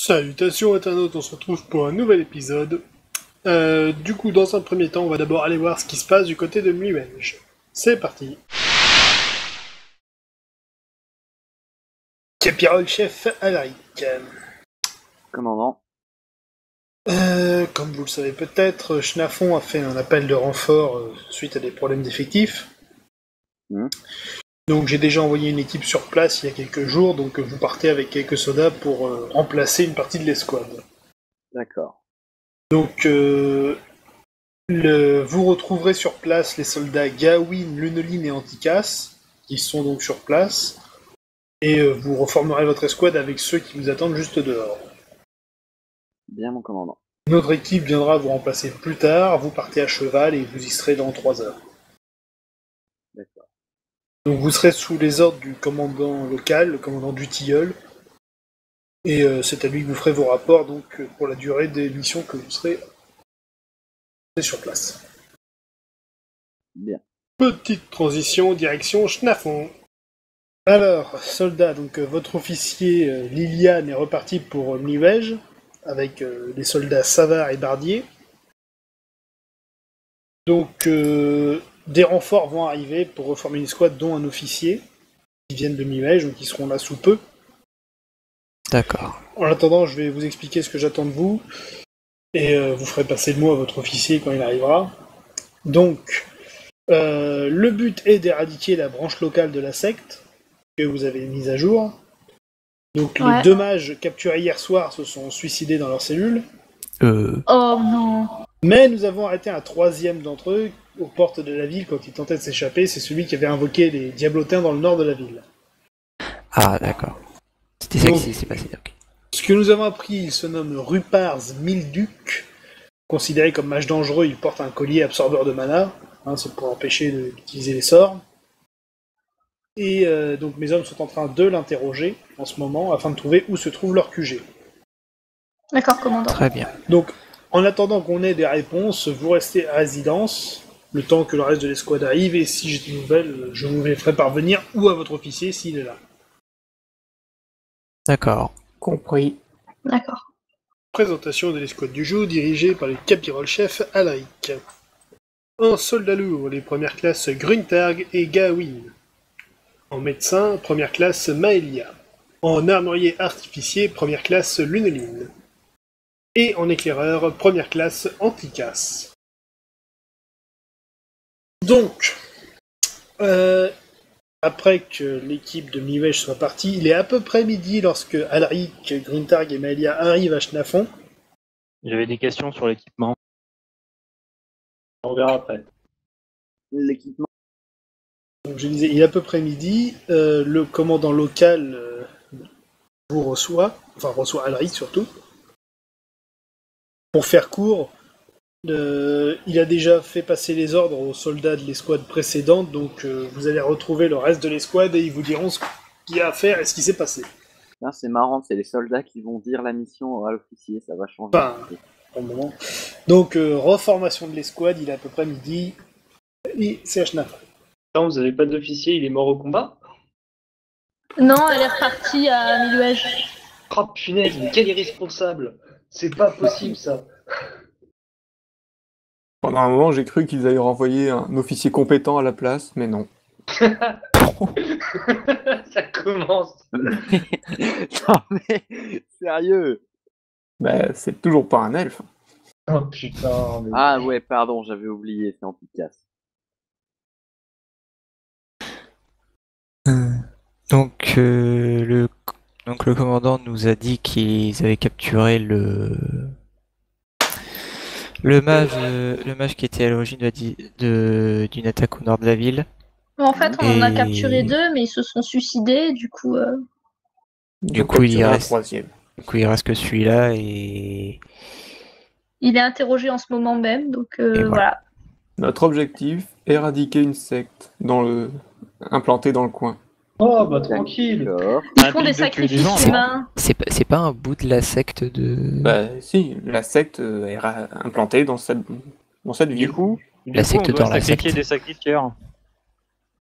Salutations internautes, on se retrouve pour un nouvel épisode. Du coup, dans un premier temps, on va d'abord aller voir ce qui se passe du côté de Mliwenge. C'est parti. Capirol chef Alaric. Commandant. Comme vous le savez peut-être, Schnafon a fait un appel de renfort suite à des problèmes d'effectifs. Donc j'ai déjà envoyé une équipe sur place il y a quelques jours, donc vous partez avec quelques soldats pour remplacer une partie de l'escouade. D'accord. Donc vous retrouverez sur place les soldats Gawain, Lunoline et Antikas, qui sont donc sur place, et vous reformerez votre escouade avec ceux qui vous attendent juste dehors. Bien, mon commandant. Notre équipe viendra vous remplacer plus tard, vous partez à cheval et vous y serez dans 3 heures. D'accord. Donc vous serez sous les ordres du commandant local, le commandant du Tilleul, et c'est à lui que vous ferez vos rapports donc pour la durée des missions que vous serez sur place. Bien. Petite transition, direction Schnafon. Alors, soldats, donc votre officier Liliane est reparti pour Mliwenge, avec les soldats Savard et Bardier. Donc, des renforts vont arriver pour reformer une escouade, dont un officier, qui viennent de Mliwenge, donc ils seront là sous peu. D'accord. En attendant, je vais vous expliquer ce que j'attends de vous, et vous ferez passer le mot à votre officier quand il arrivera. Donc, le but est d'éradiquer la branche locale de la secte, que vous avez mise à jour. Donc les 2 mages capturés hier soir se sont suicidés dans leur cellule. Oh non. Mais nous avons arrêté un 3e d'entre eux aux portes de la ville quand il tentait de s'échapper. C'est celui qui avait invoqué les diablotins dans le nord de la ville. Ah, d'accord. C'était ça qui s'est passé, ok. Ce que nous avons appris, il se nomme Rupars Milduc. Considéré comme mage dangereux, il porte un collier absorbeur de mana. C'est pour empêcher d'utiliser les sorts. Et donc mes hommes sont en train de l'interroger en ce moment afin de trouver où se trouve leur QG. D'accord, commandant. Très bien. Donc, en attendant qu'on ait des réponses, vous restez à résidence, le temps que le reste de l'escouade arrive, et si j'ai des nouvelles, je vous les ferai parvenir, ou à votre officier s'il est là. D'accord. Compris. D'accord. Présentation de l'escouade du jour, dirigée par le capirol-chef Alaric. En soldat lourd, les premières classes Gruntarg et Gawain. En médecin, première classe Maelia. En armurier artificier, première classe Lunoline. Et en éclaireur, première classe Antikas. Donc, après que l'équipe de Mliwenge soit partie, il est à peu près midi lorsque Alaric, Gruntarg et Maelia arrivent à Schnafon. J'avais des questions sur l'équipement. On verra après. L'équipement. Donc je disais, il est à peu près midi, le commandant local vous reçoit Alaric surtout. Pour faire court, il a déjà fait passer les ordres aux soldats de l'escouade précédente, donc vous allez retrouver le reste de l'escouade et ils vous diront ce qu'il y a à faire et ce qui s'est passé. Ah, c'est marrant, c'est les soldats qui vont dire la mission à l'officier, ça va changer. Enfin, pour le moment. Donc, reformation de l'escouade, il est à peu près midi, et c'est à Schnafon. Non, vous avez pas d'officier, il est mort au combat? Non, elle est repartie à Mliwenge. Oh punaise, mais quel irresponsable! C'est pas possible ça! Pendant un moment, j'ai cru qu'ils allaient renvoyer un officier compétent à la place, mais non. Ça commence! Non mais, sérieux! Bah, c'est toujours pas un elfe. Oh putain, mais... Ah ouais, pardon, j'avais oublié, c'est Antikas. Donc, le commandant nous a dit qu'ils avaient capturé le mage qui était à l'origine d'une attaque au nord de la ville. En fait, on en a Et- capturé 2, mais ils se sont suicidés, du coup... Du coup, il un reste 3e. que celui-là et Il est interrogé en ce moment même, donc voilà. voilà. Notre objectif, éradiquer une secte implantée dans le coin. Oh bah tranquille! D'accord. Ils font des sacrifices humains. C'est pas un bout de la secte de... Bah si, la secte est implantée dans cette ville. Du coup, La secte on doit dans la sacrifier secte. des sacrifieurs.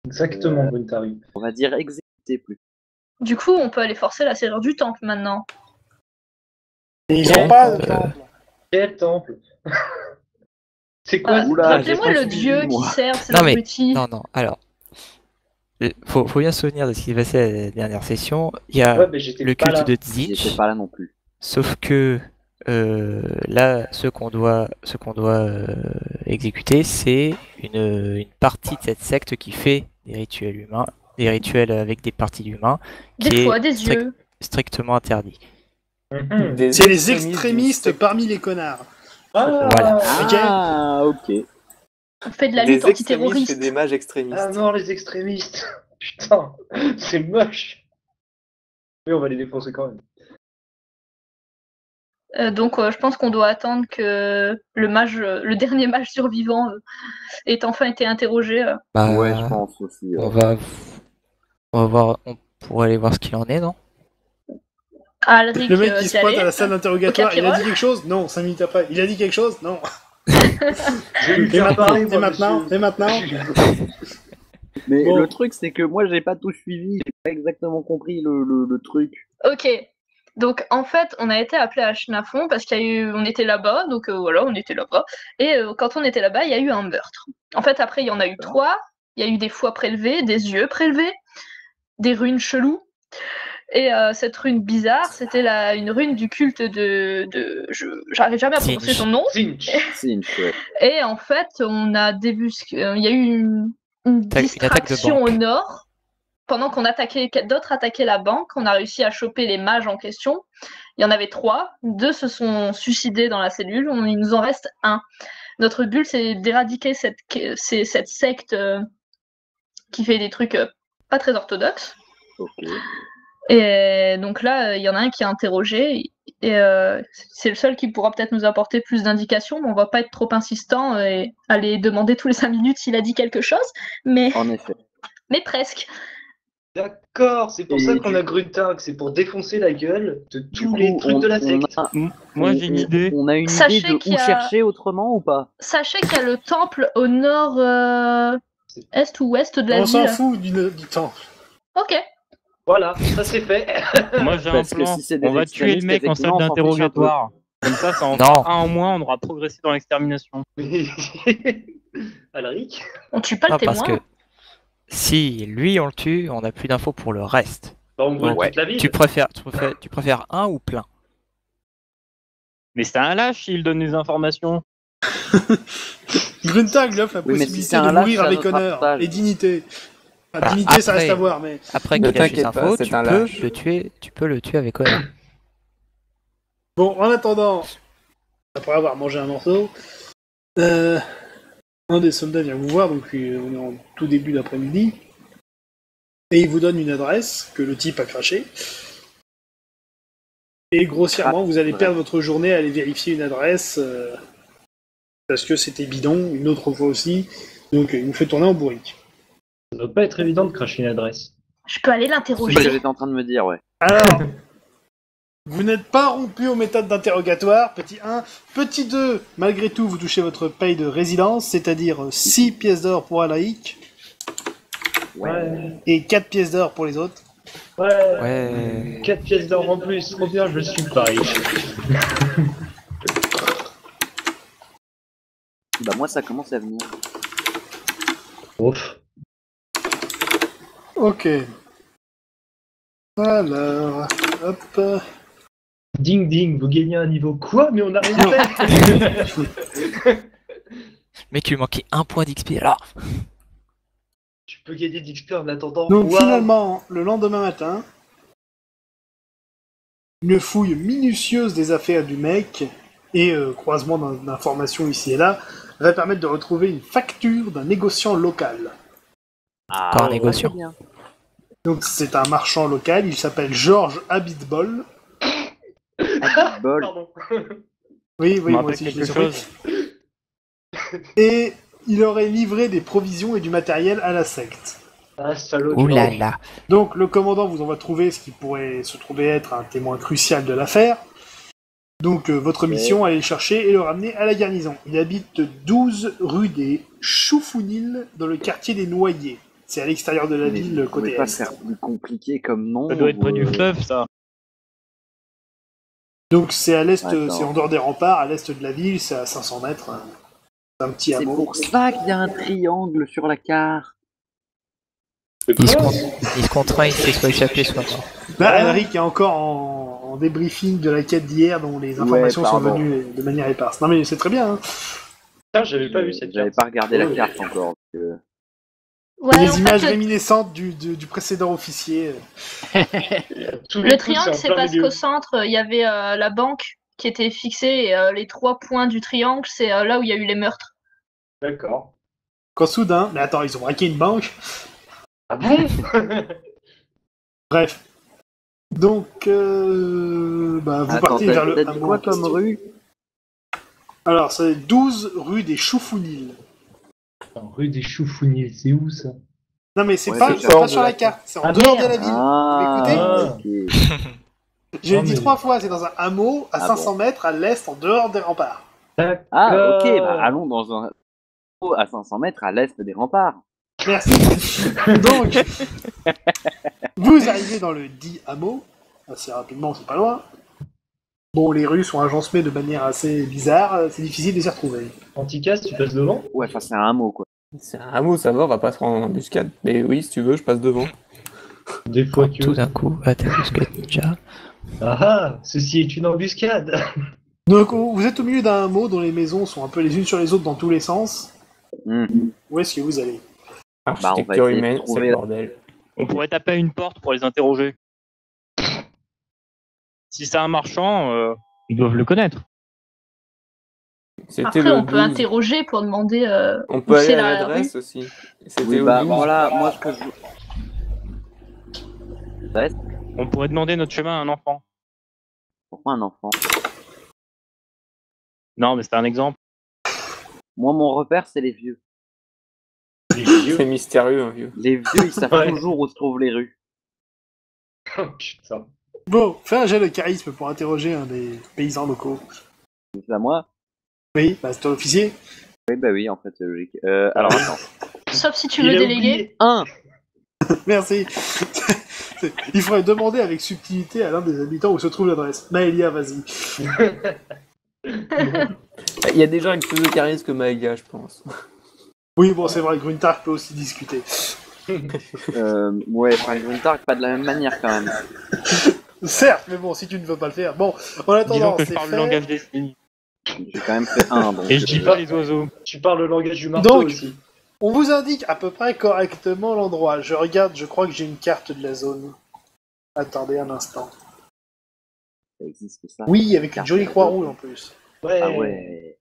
Exactement, Brutari. on va dire exécuter plus. Du coup, on peut aller forcer la serrure du temple maintenant. Et ils ont pas de Euh, temple. Quel temple? C'est quoi ce Oula, Rappelez-moi j'ai pas le suivi, dieu qui moi. sert ces Non, mais- abrutis. Non, alors, faut bien se souvenir de ce qui s'est passé à la dernière session. Il y a Ouais, mais j'étais le pas culte là. de J'étais Tzitch, pas là non plus. sauf que là, ce qu'on doit exécuter, c'est une partie de cette secte qui fait des rituels humains, des rituels avec des parties d'humains, qui Des est fois, des yeux. strictement interdit. Mhm. C'est les d'une extrémistes secte. parmi les connards. Ah, Voilà. Ah, ok. On fait de la Des lutte extrémistes et antiterroriste. des mages extrémistes. Ah non, les extrémistes. Putain, c'est moche. Mais on va les défoncer quand même. Donc, je pense qu'on doit attendre que le dernier mage survivant ait enfin été interrogé. Bah, Ouais, je pense aussi. on va voir, on pourrait aller voir ce qu'il en est, non? Alric Le mec qui se pointe d'y à la aller. salle d'interrogatoire, il a Capirol. dit quelque chose? Non, 5 minutes après. Il a dit quelque chose? Non. J'ai eu Et faire maintenant? parler, Et moi, maintenant? monsieur. Et maintenant? Mais Bon. le truc, c'est que moi, j'ai pas tout suivi. J'ai pas exactement compris le truc. Ok. Donc en fait, on a été appelé à Chenafon parce on était là-bas, donc voilà, on était là-bas. Et quand on était là-bas, il y a eu un meurtre. En fait, après, il y en a eu 3. Il y a eu des foies prélevés, des yeux prélevés, des runes cheloues. Et cette rune bizarre, c'était une rune du culte j'arrive jamais à prononcer Zinch. son nom. Zinch. Cinch, ouais. Et en fait, on a il y a eu une attaque de distraction au banque. nord. Pendant d'autres attaquaient la banque, on a réussi à choper les mages en question. Il y en avait 3, 2 se sont suicidés dans la cellule, il nous en reste 1. Notre but, c'est d'éradiquer cette secte qui fait des trucs pas très orthodoxes. Ok. Et donc là, il y en a un qui est interrogé, et c'est le seul qui pourra peut-être nous apporter plus d'indications, mais on va pas être trop insistant et aller demander tous les 5 minutes s'il a dit quelque chose, mais En effet. presque. D'accord, c'est pour Et ça qu'on du- a Gruntag, c'est pour défoncer la gueule de Du tous coup, les trucs de la secte. Moi, j'ai une idée. On a une Sachez idée de qu'il où y a- chercher autrement ou pas? Sachez qu'il y a le temple au nord est ou ouest de la On s'en ville. fout du temple. Ok. Voilà, ça c'est fait. Moi, j'ai un Parce que plan. si c'est des On va tuer le extrémistes, mec en salle effectivement, on s'en fiche un peu. d'interrogatoire. Comme ça en Non. fera un en moins, on aura progressé dans l'extermination. Mais- Alric? On tue pas Non, le témoin. parce que si lui on le tue, on n'a plus d'infos pour le reste. Bah, on brûle Ouais. toute la ville. Tu préfères un ou plein? Mais c'est un lâche s'il donne des informations. Gruntag lui offre la Oui, mais si possibilité c'est un de lâche, mourir c'est à avec notre honneur avantage. et dignité. Enfin, Bah, dignité, ça après- reste à voir, mais... Après Ne qu'il a eu ses t'inquiète pas, infos, c'est tu un peux lâche. le tuer, tu peux le tuer avec honneur. Bon, en attendant, après avoir mangé un morceau, un des soldats vient vous voir, donc on est en tout début d'après-midi, et il vous donne une adresse que le type a crachée. Et grossièrement, vous allez perdre votre journée à aller vérifier une adresse, parce que c'était bidon, une autre fois aussi, donc il vous fait tourner en bourrique. Ça doit pas être évident de cracher une adresse. Je peux aller C'est ce que l'interroger. j'étais en train de me dire, ouais. Alors, vous n'êtes pas rompu aux méthodes d'interrogatoire, petit 1. Petit 2, malgré tout, vous touchez votre paye de résidence, c'est-à-dire 6 pièces d'or pour Alaïk Ouais. et 4 pièces d'or pour les autres. Ouais. 4 pièces d'or en plus, trop bien, je suis Paris. Bah moi, ça commence à venir. Ouf. Ok. Alors, hop. Ding ding, vous gagnez un niveau quoi? Mais on a rien fait. Mec, il lui manquait un point d'XP alors. Tu peux gagner d'XP en attendant. Donc Waouh. finalement, le lendemain matin, une fouille minutieuse des affaires du mec et croisement d'informations ici et là va permettre de retrouver une facture d'un négociant local. Encore un négociant. c'est bien. Donc c'est un marchand local, il s'appelle Georges Habitbol. Ah, bol. Pardon. Oui, Ça me moi rappelle aussi, je quelque l'ai surpris. chose. Et il aurait livré des provisions et du matériel à la secte. Ah, salaud. Ouh là là. Donc le commandant vous envoie trouver ce qui pourrait se trouver être un témoin crucial de l'affaire. Donc votre mission, aller le chercher et le ramener à la garnison. Il habite 12 rue des Choufounil dans le quartier des Noyers. C'est à l'extérieur de la Mais ville, vous pouvez côté pas est. faire plus compliqué comme nom. Ça doit être près du fleuve, ça. Donc c'est à l'est, D'accord. c'est en dehors des remparts, à l'est de la ville, c'est à 500 mètres. C'est un petit C'est hameau. pour ça qu'il y a un triangle sur la carte. Il se contraint, il sait soit échapper, soit non. Là, Elric est encore en débriefing de la quête d'hier, dont les informations sont pardon. venues de manière éparse. Non mais c'est très bien. Hein. Putain, j'avais pas vu cette J'avais carte. pas regardé la Ouais. carte encore. Ouais, Les en images fait, réminiscentes du précédent officier. Tous les le coups, triangle, en c'est plein parce milieu. qu'au centre, il y avait la banque qui était fixée, et les 3 points du triangle, c'est là où il y a eu les meurtres. D'accord. Quand soudain, mais attends, ils ont braqué une banque. Ah bon? Bref. Donc, vous Attends, partez vers le t'as dit hameau quoi en comme question. rue? Alors, c'est 12 rue des Choufounils. Rue des Choufounils, c'est où ça? Non mais c'est Ouais, pas, c'est c'est pas hors sur de la la carte, c'est en Ah, dehors de merde. la ville. Ah, ok. J'ai Non, dit mais- 3 fois, c'est dans un hameau à Ah 500 mètres à l'est, en dehors des remparts. D'accord. Ah, ok, bah allons dans un à 500 mètres à l'est des remparts. Merci. Donc, vous arrivez dans le dit hameau, assez rapidement, c'est pas loin. Bon, les rues sont agencées de manière assez bizarre, c'est difficile de s'y retrouver. Anticasse, tu passes devant? Ouais, enfin c'est un hameau quoi. C'est un hameau, ça va, on va pas se rendre en embuscade. Mais oui, si tu veux, je passe devant. Des fois que. Tout d'un coup, attaque de ninja. Ah ah, ceci est une embuscade. Donc, vous êtes au milieu d'un hameau dont les maisons sont un peu les unes sur les autres dans tous les sens. Hmm. Où est-ce que vous allez? Architecture essayer de humaine, trouver c'est le la- bordel. On pourrait taper à une porte pour les interroger. Si c'est un marchand, ils doivent le connaître. C'était Après, le on peut 12. interroger pour demander On où peut aller c'est à la l'adresse rue. aussi. C'était Oui, au bah 12. voilà, moi ce que je. On pourrait demander notre chemin à un enfant. Pourquoi un enfant? Non, mais c'est un exemple. Moi mon repère c'est les vieux. Les vieux. C'est mystérieux, un vieux. Les vieux ils savent Ouais. toujours où se trouvent les rues. Oh, putain. Bon, fais un jet de charisme pour interroger un des paysans locaux. C'est à moi? Oui, bah c'est toi l'officier. Oui, bah oui, en fait c'est logique. Alors attends. Sauf si tu Il veux a déléguer. oublié. 1. Merci. Il faudrait demander avec subtilité à l'un des habitants où se trouve l'adresse. Maëlia, vas-y. Il y a des gens avec plus de charisme que Maïga, je pense. Oui, bon, c'est vrai, Gruntar peut aussi discuter. Ouais, enfin Gruntar pas de la même manière quand même. Certes, mais bon, si tu ne veux pas le faire. Bon, en attendant, Disons que je c'est parle fait. le langage des signes. J'ai quand même fait 1 donc. Et je dis pas les oiseaux. Tu parles le langage du marteau Donc. aussi. On vous indique à peu près correctement l'endroit. Je regarde, je crois que j'ai une carte de la zone. Attendez un instant. Ça existe ça. Oui, avec une Carte jolie de la croix zone. rouge en plus. Ouais. Ah ouais.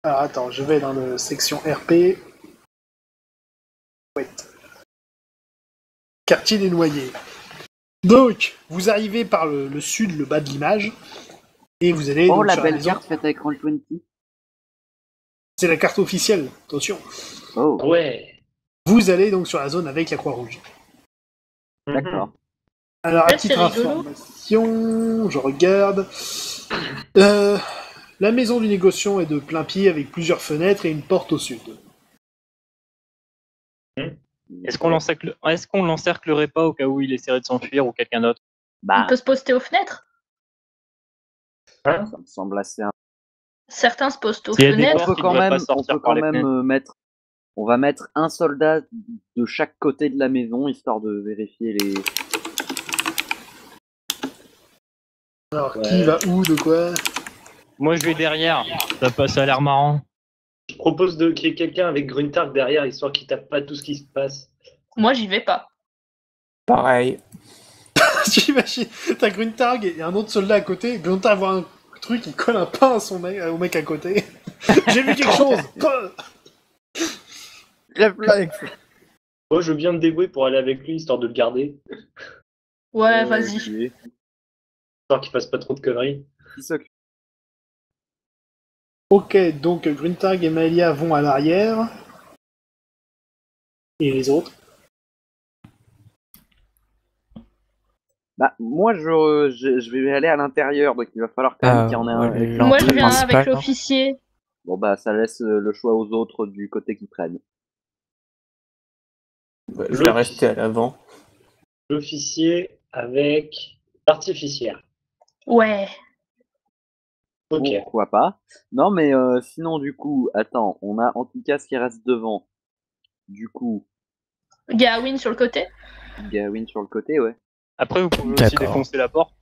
Alors attends, je vais dans la section RP. Ouais. Quartier des Noyers. Donc, vous arrivez par le sud, le bas de l'image, et vous allez Oh donc, la sur belle maison. carte faite avec Roll20. C'est la carte officielle, attention. Oh, Ouais. Vous allez donc sur la zone avec la croix rouge. d'accord. Alors, à Ouais, titre c'est rigolo. information, je regarde. La maison du négociant est de plein pied avec plusieurs fenêtres et une porte au sud. Est-ce qu'on l'encerclerait pas au cas où il essaierait de s'enfuir ou quelqu'un d'autre? Il Bah, peut se poster aux fenêtres. Hein? ça me semble assez. Certains se postent aux S'il y a des fenêtres. On portes peut qui quand devraient pas même, on sortir peut par quand les même fenêtres. mettre. On va mettre un soldat de chaque côté de la maison histoire de vérifier les. Alors, Ouais. qui va où, de quoi? Moi, je vais derrière. Ça a l'air marrant. Je propose qu'il y ait quelqu'un avec Gruntark derrière, histoire qu'il tape pas tout ce qui se passe. Moi, j'y vais pas. Pareil. J'imagine, t'as Gruntarg et un autre soldat à côté. Gruntarg voit un truc, il colle un pain à au mec à côté. J'ai vu quelque chose. Pain. Moi, je veux bien me débrouiller pour aller avec lui, histoire de le garder. Ouais, vas-y. Histoire qu'il fasse pas trop de conneries. Qui s'occupe? Ok, donc Gruntarg et Maëlia vont à l'arrière. Et les autres? Bah, moi, je vais aller à l'intérieur, donc il va falloir quand même qu'il y en ait un. ouais, Moi, je l'entrée viens avec principale, non l'officier. Bon, bah, ça laisse le choix aux autres du côté qui prennent. Bah, je vais rester à l'avant. L'officier avec l'artificière. Ouais. Ok. Pourquoi pas. Non, mais sinon, du coup, attends, on a en tout cas ce qui reste devant. Du coup, Gawain sur le côté. Gawain sur le côté, ouais. Après, vous pouvez aussi D'accord. défoncer la porte.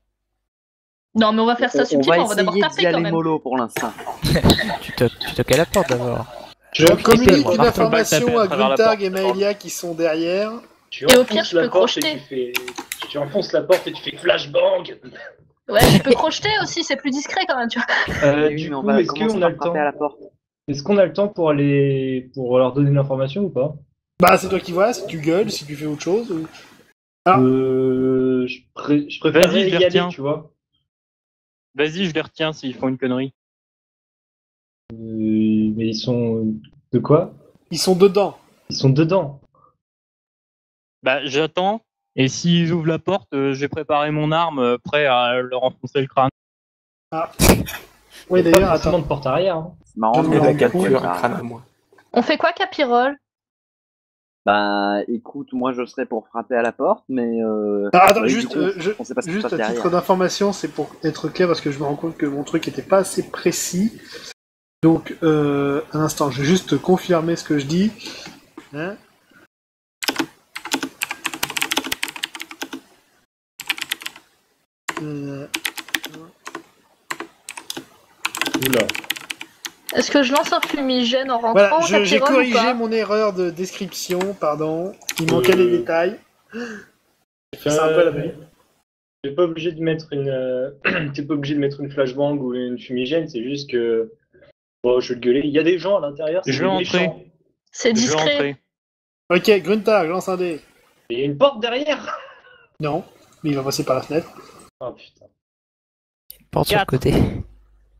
Non, mais on va faire ça On subtilement, va on va d'abord essayer d'y taper quand aller même. mollo pour l'instant. Tu toques à la porte d'abord. Je Ok, communique moi. une Marteau, balle information tapé à à travers la Gruntarg porte. et Maëlia qui sont derrière. Tu Et au enfonces pire, je la peux porte et crocheter. tu enfonces la porte et tu fais flashbang. Ouais, je peux crocheter aussi, c'est plus discret quand même, tu vois. Oui, Du mais on coup, va est-ce commencer qu'on a par le frapper temps? à la porte. Est-ce qu'on a le temps pour leur donner l'information ou pas? Bah, c'est toi qui vois, si tu gueules, si tu fais autre chose. Ah. Je préférerais Vas-y, je y les aller, retiens. tu vois. Vas-y, je les retiens s'ils font une connerie. Mais ils sont de quoi? Ils sont dedans. Ils sont dedans. Bah, j'attends. Et s'ils ouvrent la porte, je vais préparer mon arme, prêt à leur enfoncer le crâne. Oui, Il y a d'ailleurs, pas forcément attends. de porte arrière. Hein. C'est marrant, Je mais me Et rends la la compte. capture, un capture. crâne à moi. On fait quoi, Capirol? Bah, écoute, moi je serais pour frapper à la porte, mais Ah, attends, oui, du juste, coup, on sait pas ce qui se juste passe à titre derrière. d'information, c'est pour être clair parce que je me rends compte que mon truc était pas assez précis. Donc, un instant, je vais juste confirmer ce que je dis. Hein. Euh, Oula. Est-ce que je lance un fumigène en rentrant, Voilà, Capirol, j'ai ou corrigé pas mon erreur de description, pardon. Il manquait les détails. C'est un peu la veille. T'es pas obligé de mettre t'es pas obligé de mettre une flashbang ou une fumigène, c'est juste que. Bon, je vais le gueuler. Il y a des gens à l'intérieur, c'est Je des vais méchants. entrer. C'est Je vais discret. entrer. Ok, Gruntar, lance un dé. Et il y a une porte derrière. Non, mais il va passer par la fenêtre. Oh putain. Porte sur le 4. côté.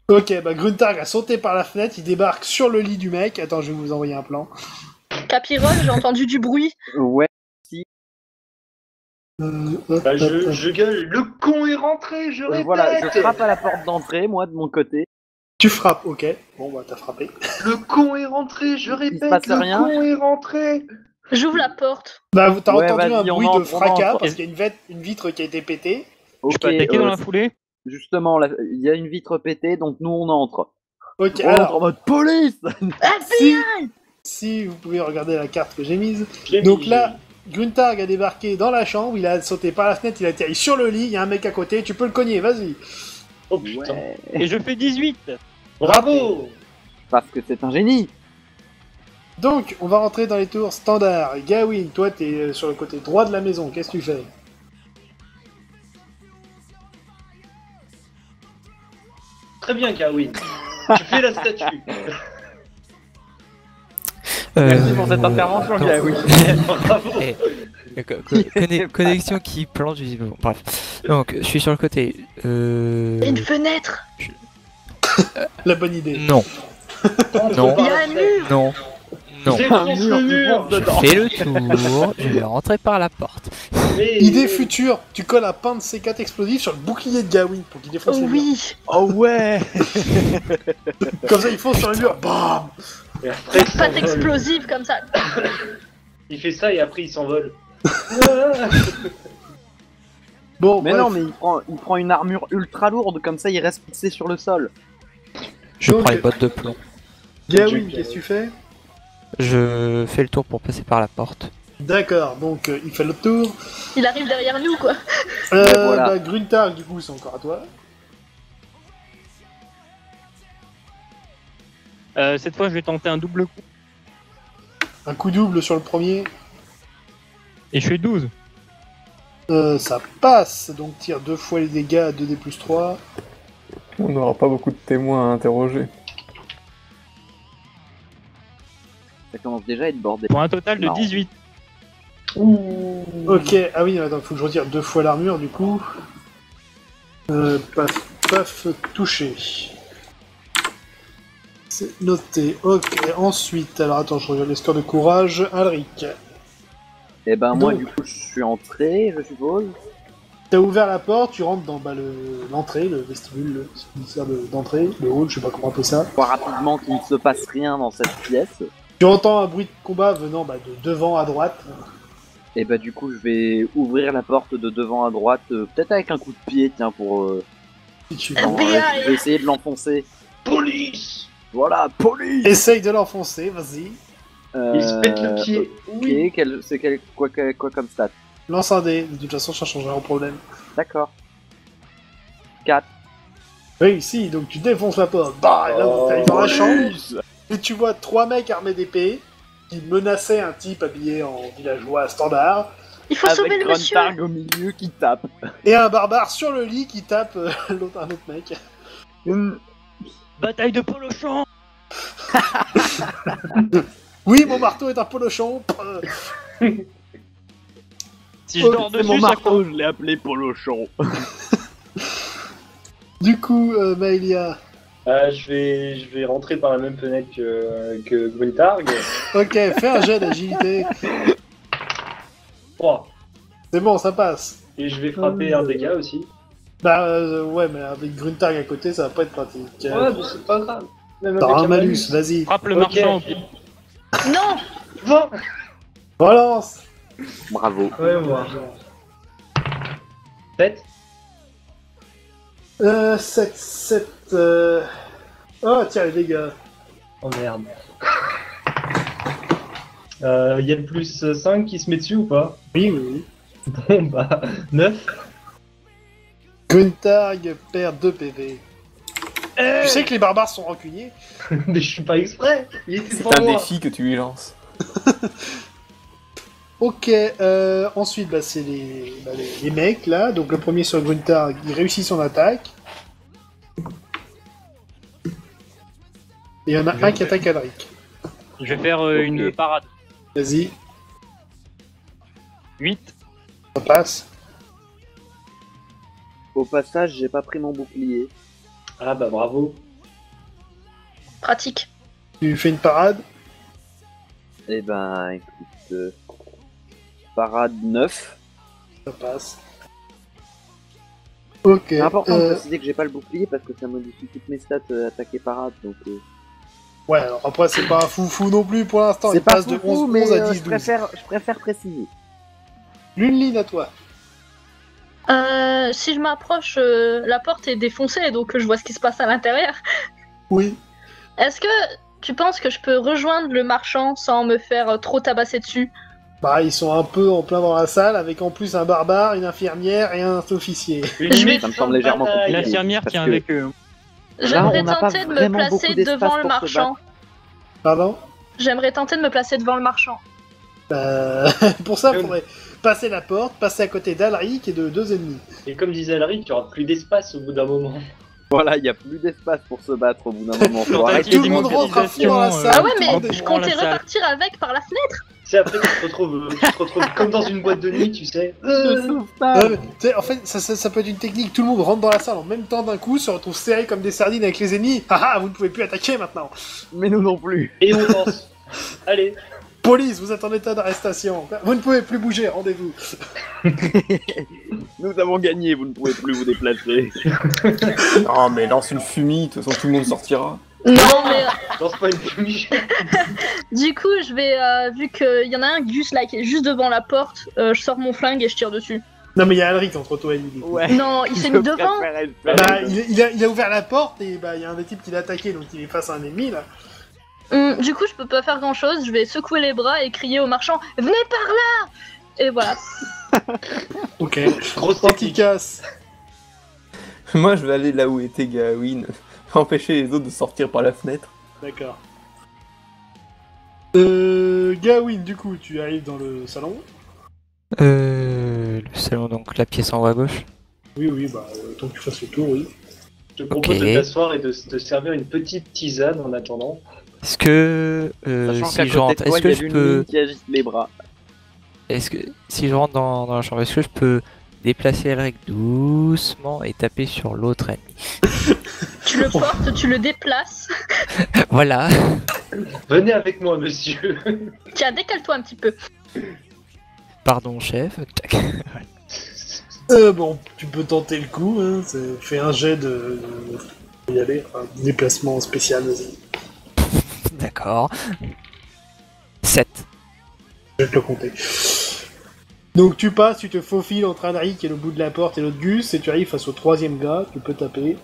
Ok, bah Gruntarg a sauté par la fenêtre, il débarque sur le lit du mec. Attends, je vais vous envoyer un plan. Capirol, j'ai entendu du bruit. Ouais, Hop, Bah, hop, hop. je gueule. Le con est rentré, je répète. voilà, je frappe à la porte d'entrée, moi de mon côté. Tu frappes, ok. Bon, bah t'as frappé. Le con est rentré, je se répète. passe Le rien. con est rentré. J'ouvre la porte. Bah, t'as Ouais, entendu un vas-y, on bruit de entre, on fracas entre. parce qu'il y a une vitre qui a été pétée. Ok, Je peux attaquer dans la foulée? justement, il y a une vitre pétée, donc nous on entre. Ok, On entre en alors, mode police. si vous pouvez regarder la carte que j'ai mise. J'ai Donc mis- là, Gruntarg a débarqué dans la chambre, il a sauté par la fenêtre, il a atterri sur le lit, il y a un mec à côté, tu peux le cogner, vas-y. Oh putain. Ouais, Et je fais 18. Bravo. parce que c'est un génie. Donc, on va rentrer dans les tours standards. Gawain, toi t'es sur le côté droit de la maison, qu'est-ce que tu fais? Très bien, Kawin. Tu fais la statue. Merci pour cette intervention, non. Gawain. Bravo. Eh, connexion qui plante visiblement. Bref. Donc, je suis sur le côté. Une fenêtre. La bonne idée. Non. Non. Il y a un mur. Non. Non. Défonce le mur Je dedans. fais le tour. Je vais rentrer par la porte. Mais- Idée future, tu colles un pain de C4 explosif sur le bouclier de Gawain pour qu'il défonce Oh les murs. oui. Oh ouais. Comme ça, il fonce sur le mur, bam. Et après, il Patte s'envole. explosive comme ça. Il fait ça et après il s'envole. Bon, Mais bref. non, mais il prend une armure ultra lourde, comme ça il reste fixé sur le sol. Je Donc, prends les bottes de plomb. Gawain, qu'est-ce que tu fais? Je fais le tour pour passer par la porte. D'accord, donc il fait le tour. Il arrive derrière nous, quoi. voilà. Bah, Gruntarg, du coup, c'est encore à toi. Cette fois, je vais tenter un double coup. Un coup double sur le premier, Et je fais 12. ça passe. Donc tire 2 fois les dégâts à 2d plus 3. On n'aura pas beaucoup de témoins à interroger. Ça commence déjà à être bordé. Pour un total de Marrant. 18. Ok, ah oui, attends, faut que je retire 2 fois l'armure, du coup. Paf, paf, touché. C'est noté. Ok, ensuite, alors attends, je regarde les scores de courage. Alric, Et ben moi Donc. du coup je suis entré, je suppose. t'as ouvert la porte, tu rentres dans l'entrée, le vestibule, le ministère d'entrée, le hall, je sais pas comment appeler ça. Je vois rapidement qu'il ne se passe rien dans cette pièce. Tu entends un bruit de combat venant de devant à droite. Et bah du coup je vais ouvrir la porte de devant à droite, peut-être avec un coup de pied, tiens, pour Si tu FBI. veux. Je vais essayer de l'enfoncer. Police. Voilà, police. Essaye de l'enfoncer, vas-y. Il se pète le pied. Oui. Ok, quoi comme stat? Lance un dé, de toute façon ça changera au problème. D'accord. 4. Réussi, donc tu défonces la porte. Bah, et là vous arrivez dans la chambre, Police. et tu vois 3 mecs armés d'épées qui menaçaient un type habillé en villageois standard, Il faut sauver Avec le monsieur. Gruntarg au milieu qui tape. et un barbare sur le lit qui tape un autre mec. Bataille de Polochon. Oui, mon marteau est un polochon. Si je dors C'est dessus, mon ça marteau, je l'ai appelé Polochon. Du coup, Maëlia. Je vais rentrer par la même fenêtre que Gruntarg. Ok, fais un jet d'agilité. 3. C'est bon, ça passe. Et je vais frapper un dégât aussi. Bah ouais, mais avec Gruntarg à côté, ça va pas être pratique. Ouais, mais c'est pas grave. Même T'as avec un malus, vas-y. frappe le Ok. marchand au pied. Non. 20. Relance. Bravo. Ouais, voir. 7. 7. Oh, tiens, les dégâts. Oh merde. Il y a le plus 5 qui se met dessus ou pas? Oui, oui. Bon bah, 9. Gruntarg perd 2 PV. Tu sais que les barbares sont rancuniers. Mais je suis pas exprès. Il était C'est devant un moi. défi que tu lui lances. Ok, ensuite, bah, c'est les mecs, là. Donc, le premier sur Gruntarg, il réussit son attaque. Et il y en a un qui attaque Alric. Je vais faire une parade. Vas-y, 8. ça passe. Au passage, j'ai pas pris mon bouclier. Ah bah bravo. Pratique. Tu fais une parade. Eh ben, écoute. Parade 9. Ça passe. Ok. C'est important de préciser que j'ai pas le bouclier parce que ça modifie toutes mes stats attaque et parade. Donc, Ouais, alors après, c'est pas un foufou non plus pour l'instant. c'est Il pas passe de foufou, 11 mais à 10, je 12. préfère préciser. L'une à toi. Si je m'approche, la porte est défoncée, donc je vois ce qui se passe à l'intérieur. Oui. Est-ce que tu penses que je peux rejoindre le marchand sans me faire trop tabasser dessus? Bah, ils sont un peu en plein dans la salle, avec en plus un barbare, une infirmière et un officier. Je vais- Ça me semble légèrement compliqué. L'infirmière parce qui est que avec eux. J'aimerais on n'a pas tenter de me vraiment placer beaucoup d'espace devant le pour se marchand. Pardon. J'aimerais tenter de me placer devant le marchand. Pour ça, il faudrait passer la porte, passer à côté d'Alric et de 2 ennemis. Et comme disait Larry, tu auras plus d'espace au bout d'un moment. Voilà, il y a plus d'espace pour se battre au bout d'un moment. Faut Quand arrêter Tout des le monde rentre à fond dans la mobilisations, salle. Ah ouais, tout le mais monde est- je dans la comptais salle. repartir avec par la fenêtre. C'est après tu te retrouves comme dans une boîte de nuit, tu sais. Tu sais, en fait, ça peut être une technique. Tout le monde rentre dans la salle en même temps d'un coup, se retrouve serré comme des sardines avec les ennemis. Haha, vous ne pouvez plus attaquer maintenant. Mais nous non plus. Et on danse. Allez. Police, vous êtes en état d'arrestation. Vous ne pouvez plus bouger, rendez-vous. Nous avons gagné, vous ne pouvez plus vous déplacer. Non, mais lance une fumée, de toute façon tout le monde sortira. Non, mais Lance pas une fumigène. du coup, je vais, vu qu'il y en a un Gus là qui est juste devant la porte, je sors mon flingue et je tire dessus. Non, mais il y a Alric entre toi et lui. du coup. Ouais. Non, il s'est mis devant. Bah, il a ouvert la porte et bah, il y a un des types qui l'a attaqué, donc il est face à un ennemi là. Du coup, je peux pas faire grand chose. Je vais secouer les bras et crier au marchand: venez par là! Et voilà. Ok. Grosse Tant qu'il technique. casse. Moi je vais aller là où était Gawain, empêcher les autres de sortir par la fenêtre. D'accord. Gawain, du coup, tu arrives dans le salon. Le salon, donc la pièce en haut à gauche. Oui, bah, tant que tu fasses le tour, oui. Je te propose Ok. de t'asseoir et de te servir une petite tisane en attendant. Est-ce que Sachant si qu'à je côté rentre, de toi, est-ce il y que a je une peux, ligne qui agite les bras. est-ce que si je rentre dans la chambre, est-ce que je peux déplacer Elric doucement et taper sur l'autre ennemi? Tu le portes, tu le déplaces. Voilà. Venez avec moi, monsieur. Tiens, décale-toi un petit peu. Pardon, chef. Tac. Bon, tu peux tenter le coup, hein. Fais un jet de y aller, un déplacement spécial, vas-y. D'accord. 7. Je vais te le compter. Donc tu passes, tu te faufiles entre Alaric qui est le bout de la porte et l'autre Gus, et tu arrives face au troisième gars, tu peux taper.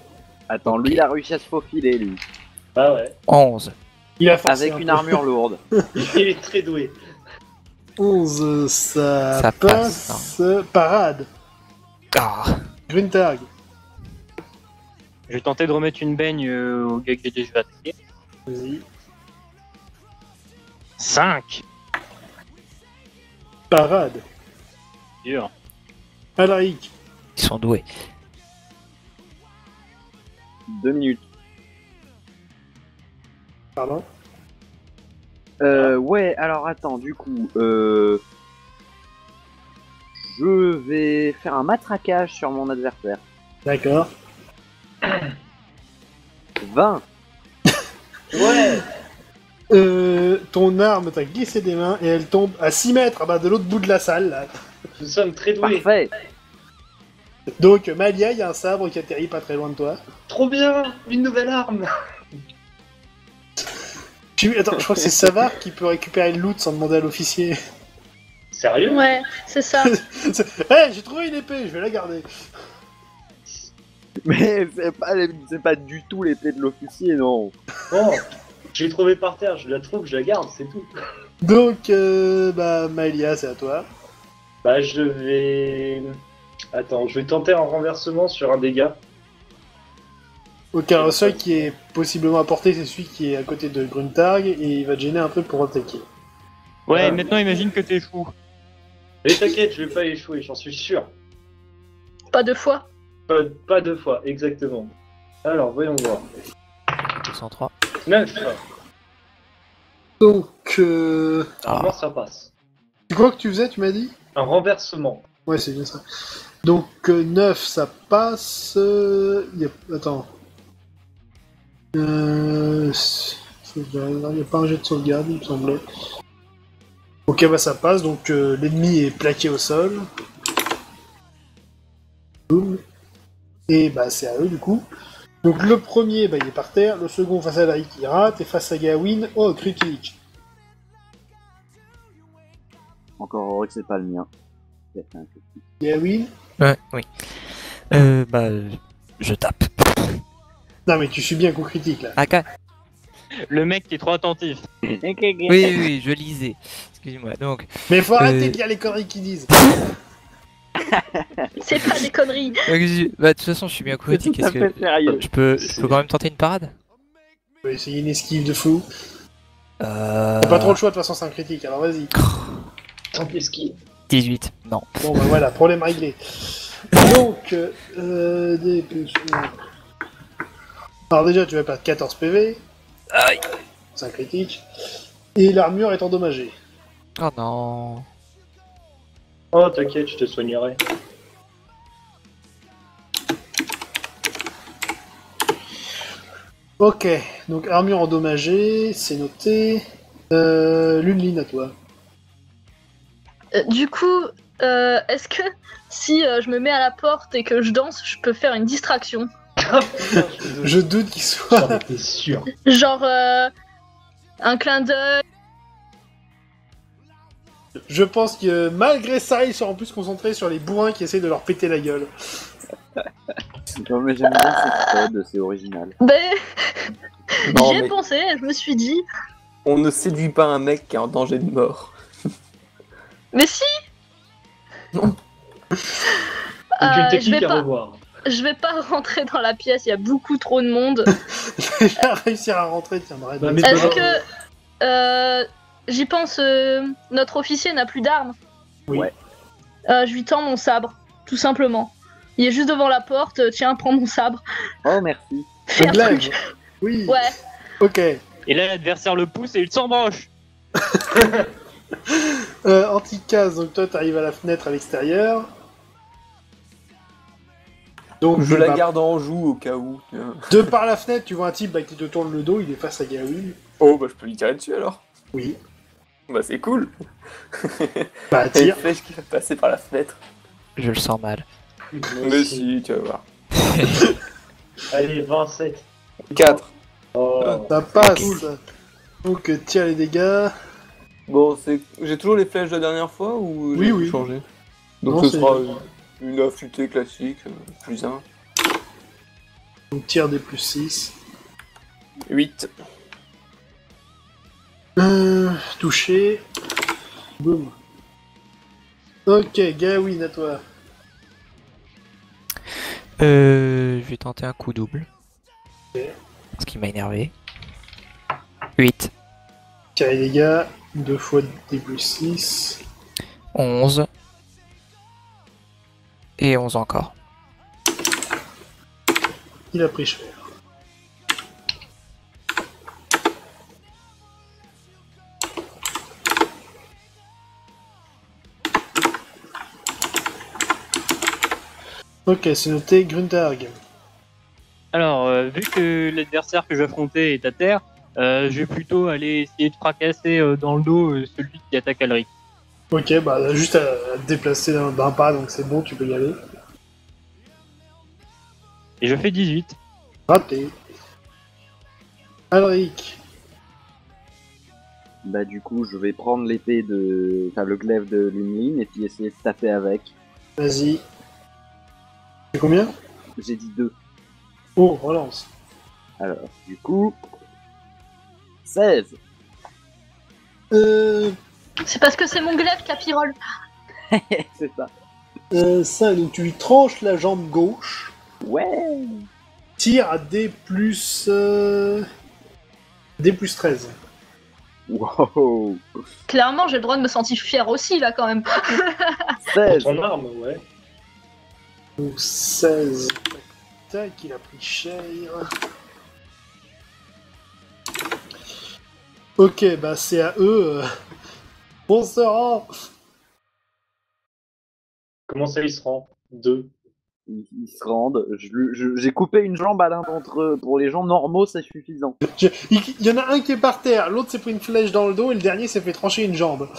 Attends, lui, il a réussi à se faufiler, lui. Ah ouais, 11. Il a forcé Avec un une peu. armure lourde. il est très doué. 11, ça, Ça passe, passe. Parade. Ah. Gruntag. Je vais tenter de remettre une baigne au gars que je vais attaquer. Vas-y. 5. Parade. Dur. Alaric. Ils sont doués. 2 minutes. Pardon. Ouais, alors attends, du coup, je vais faire un matraquage sur mon adversaire. D'accord. 20. Ouais. Ton arme t'a glissé des mains et elle tombe à 6 mètres de l'autre bout de la salle. Là. Nous sommes très doués. Parfait. Donc Malia, il y a un sabre qui atterrit pas très loin de toi. Trop bien. Une nouvelle arme. Attends, je crois que c'est Savard qui peut récupérer le loot sans demander à l'officier. Sérieux? Ouais, c'est ça. Hé, j'ai trouvé une épée, je vais la garder. Mais c'est pas du tout l'épée de l'officier, non. Bon, je l'ai trouvée par terre, je la trouve, je la garde, c'est tout. Donc, Malia, c'est à toi. Bah, je vais. Attends, je vais tenter un renversement sur un dégât. Aucun seul qui est possiblement à portée, c'est celui qui est à côté de Gruntag et il va te gêner un peu pour attaquer. Ouais, Ah. maintenant imagine que t'es fou. Mais t'inquiète, je vais pas échouer, j'en suis sûr. Pas deux fois. Pas deux fois, exactement. Alors, voyons voir. 203. 9. Donc, Moi, ça passe. c'est quoi que tu faisais, tu m'as dit? Un renversement. Ouais, c'est bien ça. Donc, 9, ça passe. Attends. Il n'y a pas un jet de sauvegarde, il me semblait. Ok, bah ça passe, donc l'ennemi est plaqué au sol. Boum. Et bah c'est à eux du coup. Donc le premier, bah il est par terre, le second face à Alaric il rate, et face à Gawain, oh critique. Encore heureux que c'est pas le mien. Il a fait un critique. Gawain. Ouais, oui. Bah, je tape. Non mais tu subis un coup critique là. AK. Le mec qui est trop attentif. Oui, oui, je lisais. Excuse-moi. Donc, Mais faut arrêter de lire les conneries qu'ils disent. C'est pas des conneries. bah, de toute façon, je suis bien critique. C'est tout à Qu'est-ce que fait sérieux. je peux quand même tenter une parade? On va essayer une esquive de fou. Euh... T'as pas trop le choix de toute façon c'est un critique, alors vas-y. Tant pis, ski. 18. Non. Bon bah voilà, problème réglé. Donc, alors déjà tu vas perdre 14 PV. Aïe. C'est un critique. Et l'armure est endommagée. Oh non. Oh, t'inquiète, je te soignerai. Ok, donc armure endommagée, c'est noté. Lunelin à toi. Du coup, est-ce que si je me mets à la porte et que je danse, je peux faire une distraction? Je doute qu'il soit. J'en étais sûr. Genre un clin d'œil. Je pense que malgré ça, ils seront plus concentrés sur les bourrins qui essaient de leur péter la gueule. Non, mais j'aime bien cette code, c'est original. Ben, Non, j'y ai mais pensé, je me suis dit. on ne séduit pas un mec qui est en danger de mort. Mais si. Non. C'est une Je technique vais à pas. revoir. Je vais pas rentrer dans la pièce, il y a beaucoup trop de monde. Déjà réussir à rentrer, tiendrait. Bah, mais Est-ce pas- que j'y pense, notre officier n'a plus d'armes? Oui. Ouais. Je lui tends mon sabre, tout simplement. Il est juste devant la porte, tiens, prends mon sabre. Oh, merci. Fais un Glaive. truc. Oui. Ouais. Ok. Et là, l'adversaire le pousse et il s'embranche. Anticase, donc toi t'arrives à la fenêtre à l'extérieur. Donc Je la bah, garde en joue au cas où. Tiens. de par la fenêtre, tu vois un type qui te tourne le dos, il est face à Gawain. Oh, bah je peux lui tirer dessus alors. Oui. Bah c'est cool. Bah Il y a une tire. flèche qui va passer par la fenêtre. Je le sens mal. Mais si, tu vas voir. Allez, 27. 4. Oh. Ça passe. Donc tire les dégâts. Bon, c'est. J'ai toujours les flèches de la dernière fois ou Oui, j'ai oui. changé? Donc Non, ce c'est- sera une affûtée classique, plus 1. Donc tir des plus 6. 8. Touché. Boum. Ok, Gawain, à toi. Je vais tenter un coup double. Ok. Ce qui m'a énervé. 8, Tir et dégâts, 2 fois des plus 6. 11. Et 11 encore. Il a pris cher. Ok, c'est noté, Gruntarg. Alors, vu que l'adversaire que je vais affronter est à terre, je vais plutôt aller essayer de fracasser dans le dos celui qui attaque Alric. Ok, bah juste à te déplacer d'un pas, donc c'est bon, tu peux y aller. Et je fais 18. Raté. Alric. Bah du coup, je vais prendre l'épée de... Enfin, le glaive de Lunine et puis essayer de taper avec. Vas-y. C'est combien? J'ai dit 2. Oh, relance. Alors, du coup... 16. C'est parce que c'est mon glaive, Capirole. C'est ça. Ça, donc tu lui tranches la jambe gauche. Ouais. Tire à D plus... D plus 13. Wow. Clairement, j'ai le droit de me sentir fier aussi, là, quand même. 16. Ton arme, ouais. Donc 16. Tac, il a pris cher. Ok, bah c'est à eux. On se rend. Comment ça, il se rend? 2. Ils se rendent. J'ai coupé une jambe à l'un d'entre eux. Pour les gens normaux, c'est suffisant. Il y en a un qui est par terre, l'autre s'est pris une flèche dans le dos et le dernier s'est fait trancher une jambe.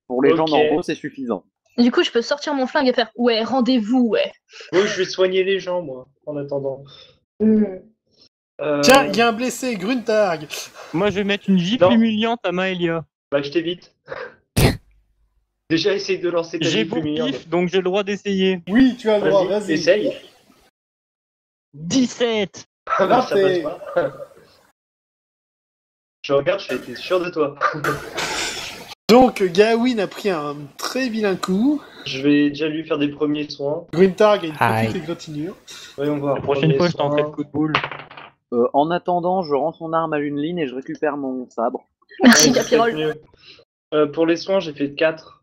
Pour les gens Ok. normaux, c'est suffisant. Du coup, je peux sortir mon flingue et faire ouais, rendez-vous, ouais. Moi, je vais soigner les gens, moi, en attendant. Tiens, il y a un blessé, Gruntarg. Moi, je vais mettre une gifle Non. humiliante à Maëlia. Bah, je t'évite. Déjà, essaye de lancer ta J'ai gifle beau humiliante. pif, donc j'ai le droit d'essayer. Oui, tu as le droit, Vas-y, vas-y. essaye. 17. Ah bah, ça Raté. passe pas. Je regarde, je fais, t'es sûr de toi. Donc, Gawain a pris un très vilain coup. Je vais déjà lui faire des premiers soins. Gruntarg a une Aïe. petite égratignure. Voyons voir. La prochaine fois, je tenterai le Premier coup de boule. En attendant, je rends son arme à Lunine et je récupère mon sabre. Merci, soin. Ouais, Capirole. c'est peut-être mieux. Pour les soins, j'ai fait 4.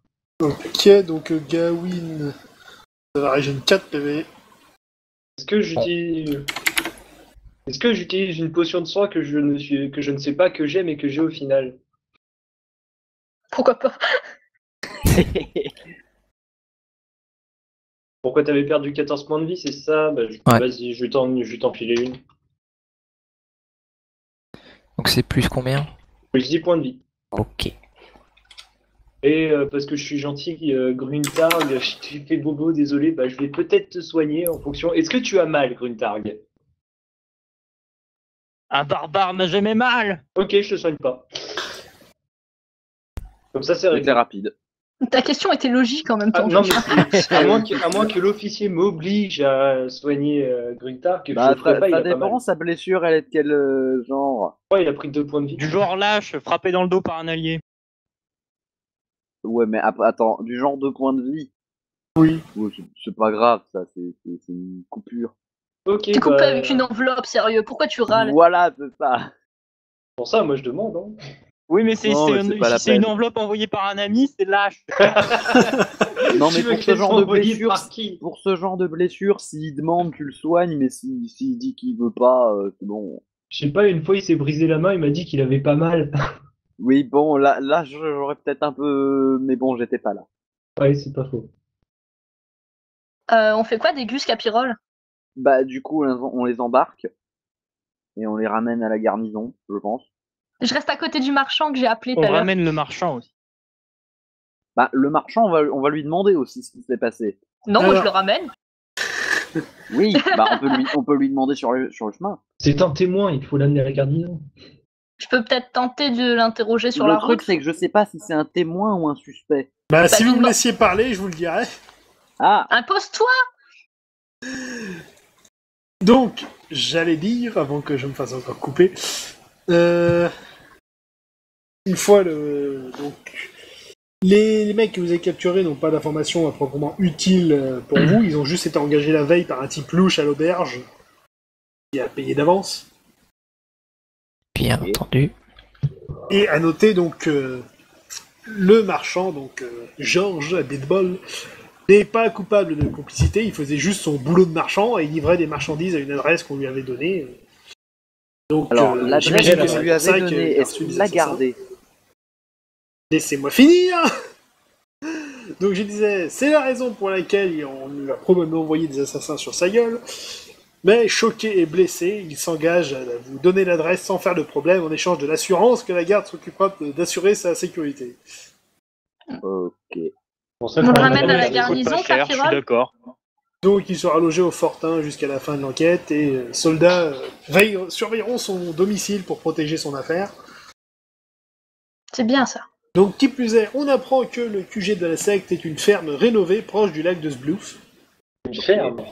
Ok, donc Gawain, ça va régénérer 4 PV. Est-ce que j'utilise une potion de soin que je ne sais pas que j'ai mais que j'ai au final? Pourquoi pas? Pourquoi t'avais perdu 14 points de vie, c'est ça? Bah, Ouais. Vas-y, je vais t'en filer une. Donc c'est plus combien? Plus 10 points de vie. Ok. Et parce que je suis gentil, Gruntarg, je t'ai fait bobo, désolé, bah, je vais peut-être te soigner en fonction. Est-ce que tu as mal, Gruntarg? Un barbare n'a jamais mal. Ok, je te soigne pas. Comme ça, c'est C'était réglé. rapide. Ta question était logique en même Ah, temps. non, mais à moins que l'officier m'oblige à soigner Gruntarg, que je Bah, le ferai pas, il ça a pas mal. dépend, sa blessure, elle est de quel genre? Ouais, il a pris 2 points de vie. Du genre lâche, frappé dans le dos par un allié. Ouais, mais attends, du genre 2 points de vie. Oui. Ouais, c'est pas grave, ça, c'est une coupure. Ok, Tu coupes bah, avec une enveloppe, sérieux. Pourquoi tu râles? Voilà, c'est ça. pour ça, moi je demande. Hein. Oui, mais Non, mais c'est pas la si c'est une peine. enveloppe envoyée par un ami, c'est lâche. Non, mais Tu veux pour ce qu'elle genre soit de envoyée blessure, par qui? pour ce genre de blessure, s'il demande, tu le soignes, mais s'il dit qu'il veut pas, c'est bon. Je sais pas, une fois il s'est brisé la main, il m'a dit qu'il avait pas mal. Oui, bon, là, j'aurais peut-être un peu, mais bon, j'étais pas là. Ouais, c'est pas faux. On fait quoi des gus, Capirole? Bah, du coup, on les embarque et on les ramène à la garnison, je pense. Je reste à côté du marchand que j'ai appelé tout On à l'heure. ramène le marchand aussi. Bah, le marchand, on va lui demander aussi ce qui s'est passé. Non, moi Alors. je le ramène. Oui, bah, on peut lui demander sur le chemin. C'est un témoin, il faut l'amener à la garnison. Je peux peut-être tenter de l'interroger sur la Le truc, route. c'est que je sais pas si c'est un témoin ou un suspect. Bah, si lui vous me demande- laissiez parler, je vous le dirais. Ah, Impose-toi. Donc, j'allais dire, avant que je me fasse encore couper, une fois donc, les mecs que vous avez capturés n'ont pas d'informations proprement utiles pour vous, ils ont juste été engagés la veille par un type louche à l'auberge qui a payé d'avance. Bien entendu. Et à noter donc le marchand, donc Georges Bitbol, n'est pas coupable de complicité, il faisait juste son boulot de marchand et il livrait des marchandises à une adresse qu'on lui avait donnée. Donc, alors l'adresse j'imagine que c'est tu lui pour ça avais qu'il donnée, a est-ce reçu qu'il des l'a assassins. gardée? Laissez-moi finir. Donc je disais, c'est la raison pour laquelle on lui a probablement envoyé des assassins sur sa gueule, mais choqué et blessé, il s'engage à vous donner l'adresse sans faire de problème en échange de l'assurance que la garde s'occupera d'assurer sa sécurité. Ok. Pour ça On le qu'on ramène à la a- garnison, Pas cher, je suis Capiral. d'accord. Donc il sera logé au fortin jusqu'à la fin de l'enquête et soldats surveilleront son domicile pour protéger son affaire. C'est bien ça. Donc qui plus est, on apprend que le QG de la secte est une ferme rénovée proche du lac de Sblouf. Une ferme.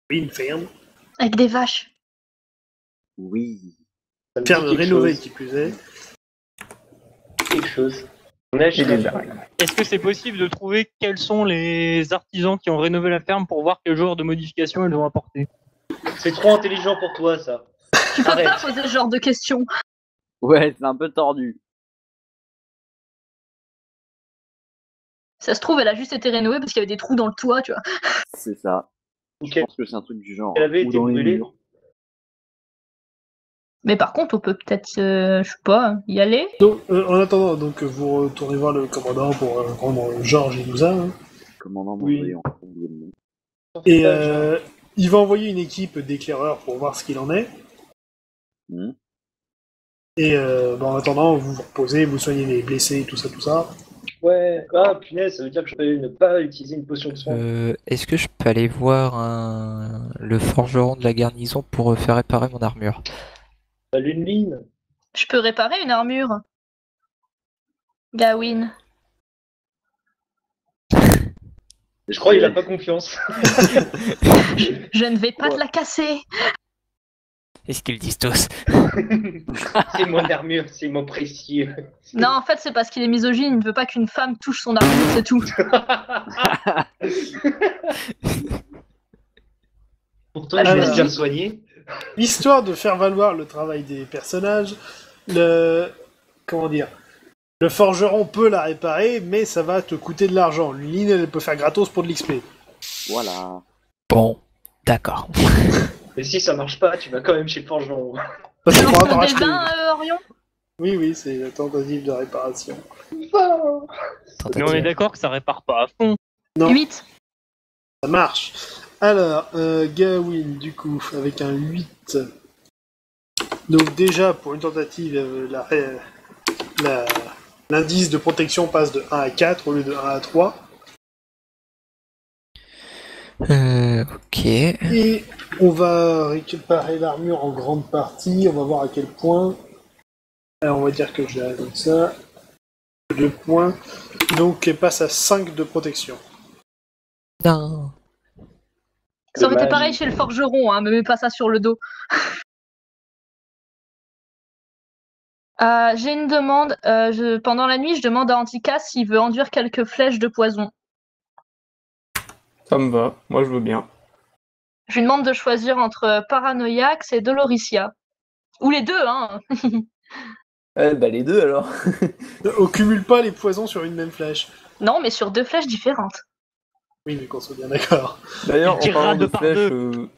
Oui, une ferme. Avec des vaches. Oui. Ça me dit Ferme quelque rénovée chose. qui plus est. Quelque chose. On a Et les barils. Est-ce que c'est possible de trouver quels sont les artisans qui ont rénové la ferme pour voir quel genre de modifications ils ont apporté? C'est trop intelligent pour toi, ça. Tu peux Arrête. pas poser ce genre de questions. Ouais, c'est un peu tordu. Ça se trouve, elle a juste été rénovée parce qu'il y avait des trous dans le toit, tu vois. C'est ça. Ok. Je pense que c'est un truc du genre. Elle avait Ou été dans les brûlée. murs. Mais par contre, on peut peut-être, je sais pas, y aller. Donc, en attendant, donc vous retournez voir le commandant pour rendre Georges Ilouza. Hein. Commandant Oui. Mandry, on a oublié le nom. Et il va envoyer une équipe d'éclaireurs pour voir ce qu'il en est. Hmm. Et en attendant, vous vous reposez, vous soignez les blessés, tout ça. Ouais. Ah, punaise, ça veut dire que je peux ne pas utiliser une potion de soin. Est-ce que je peux aller voir le forgeron de la garnison pour faire réparer mon armure? La lune ligne. Je peux réparer une armure. Gawain. Je crois qu'il a pas confiance. Je ne vais pas te la casser. Est-ce qu'ils le disent tous? C'est mon armure, c'est mon précieux. Non, en fait, c'est parce qu'il est misogyne. Il ne veut pas qu'une femme touche son armure, c'est tout. Pourtant, Ah, je je vais me bien dis- soigner. Histoire de faire valoir le travail des personnages, le forgeron peut la réparer, mais ça va te coûter de l'argent. L'une, elle peut faire gratos pour de l'XP. Voilà. Bon, d'accord. Mais si ça marche pas, tu vas quand même chez le forgeron. Parce Tu qu'il lances faudra ton t'en racheter. dédain, Orion. Oui, c'est la tentative de réparation. Mais on Tentative. est d'accord que ça répare pas à fond. Non. 8. Ça marche. Alors, Gawain, du coup, avec un 8. Donc déjà, pour une tentative, l'indice de protection passe de 1 à 4 au lieu de 1 à 3. Ok. Et on va récupérer l'armure en grande partie. On va voir à quel point. Alors, on va dire que je l'ai comme ça. 2 points. Donc, elle passe à 5 de protection. Non. Ça aurait été Dommage. pareil chez le forgeron, hein, me mets pas ça sur le dos. J'ai une demande. Pendant la nuit, je demande à Antika s'il veut enduire quelques flèches de poison. Ça me va, moi je veux bien. Je lui demande de choisir entre Paranoiax et Doloricia. Ou les deux, hein. Les deux alors. On cumule pas les poisons sur une même flèche. Non, mais sur 2 flèches différentes. Oui, mais qu'on soit bien d'accord. D'ailleurs, en tirera parlant de deux par flèches, deux.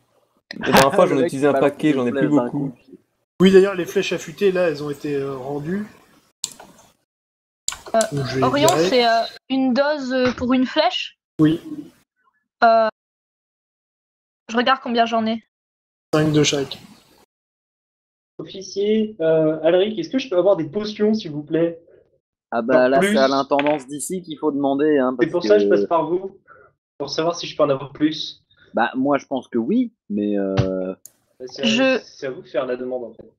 la dernière fois j'en Le ai mec utilisé un balance paquet, des j'en ai plus flèches d'un beaucoup. coup. Oui, d'ailleurs, les flèches affûtées, là, elles ont été rendues. Donc, je les Orion, virer. c'est une dose pour une flèche. Oui, Je regarde combien j'en ai. 5 de chaque. Officier, Alric, est-ce que je peux avoir des potions, s'il vous plaît? Ah bah En là, plus- c'est à l'intendance d'ici qu'il faut demander. Hein, C'est parce pour ça que je que- passe par vous. Pour savoir si je peux en avoir plus. Bah moi je pense que oui, mais C'est à vous de faire la demande, en fait.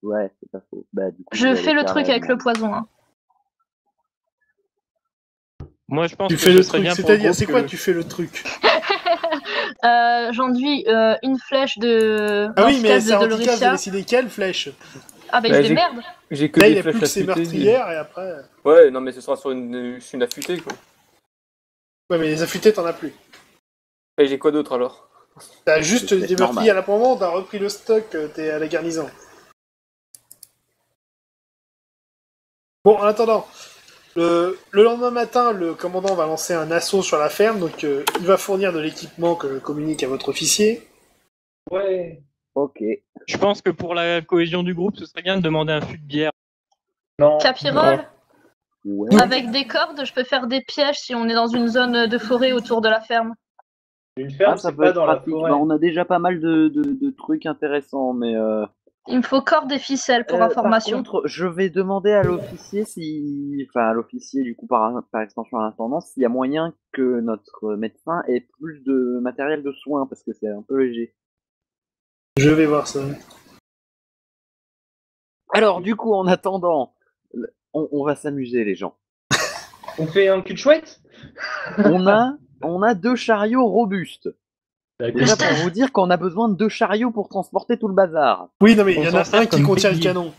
Ouais, c'est pas faux. Bah, du coup, Je vais fais aller le faire truc la avec le demande. poison. Hein. Moi, je pense Tu que fais ce le serait truc, bien pour le c'est-à-dire, groupe c'est quoi que- tu fais le truc? J'enduis une flèche de. Ah oui, mais d'Anticasse c'est de Anticas, j'ai Doloresia. décidé quelle flèche? Ah bah Bah, il se démerde. J'ai que Là, des il a plus flèches que ses affûtées. meurtrières et après. Ouais, non, mais ce sera sur une affûtée, quoi. Ouais, mais les affûtés, t'en as plus. Et j'ai quoi d'autre alors? T'as juste C'est des normal. meurtrières là pour le moment, t'as repris le stock, t'es à la garnison. Bon, en attendant, le lendemain matin, le commandant va lancer un assaut sur la ferme, donc il va fournir de l'équipement que communique à votre officier. Ouais. Ok. Je pense que pour la cohésion du groupe, ce serait bien de demander un fût de bière. Non. Capirole. Ouais. Avec des cordes, je peux faire des pièges si on est dans une zone de forêt autour de la ferme. Une ferme, Ça c'est peut pas être dans la pratique. forêt. Bah, on a déjà pas mal de trucs intéressants, mais Il me faut cordes et ficelles pour par information. contre, je vais demander à l'officier si, enfin à l'officier du coup par extension à l'intendant, s'il y a moyen que notre médecin ait plus de matériel de soins parce que c'est un peu léger. Je vais voir ça. Alors du coup, en attendant, on va s'amuser les gens. On fait un cul de chouette? On a 2 chariots robustes. Déjà D'accord. pour vous dire qu'on a besoin de 2 chariots pour transporter tout le bazar. Oui, non, mais il On y en s'en a sert un qui comme contient le bélier. canon.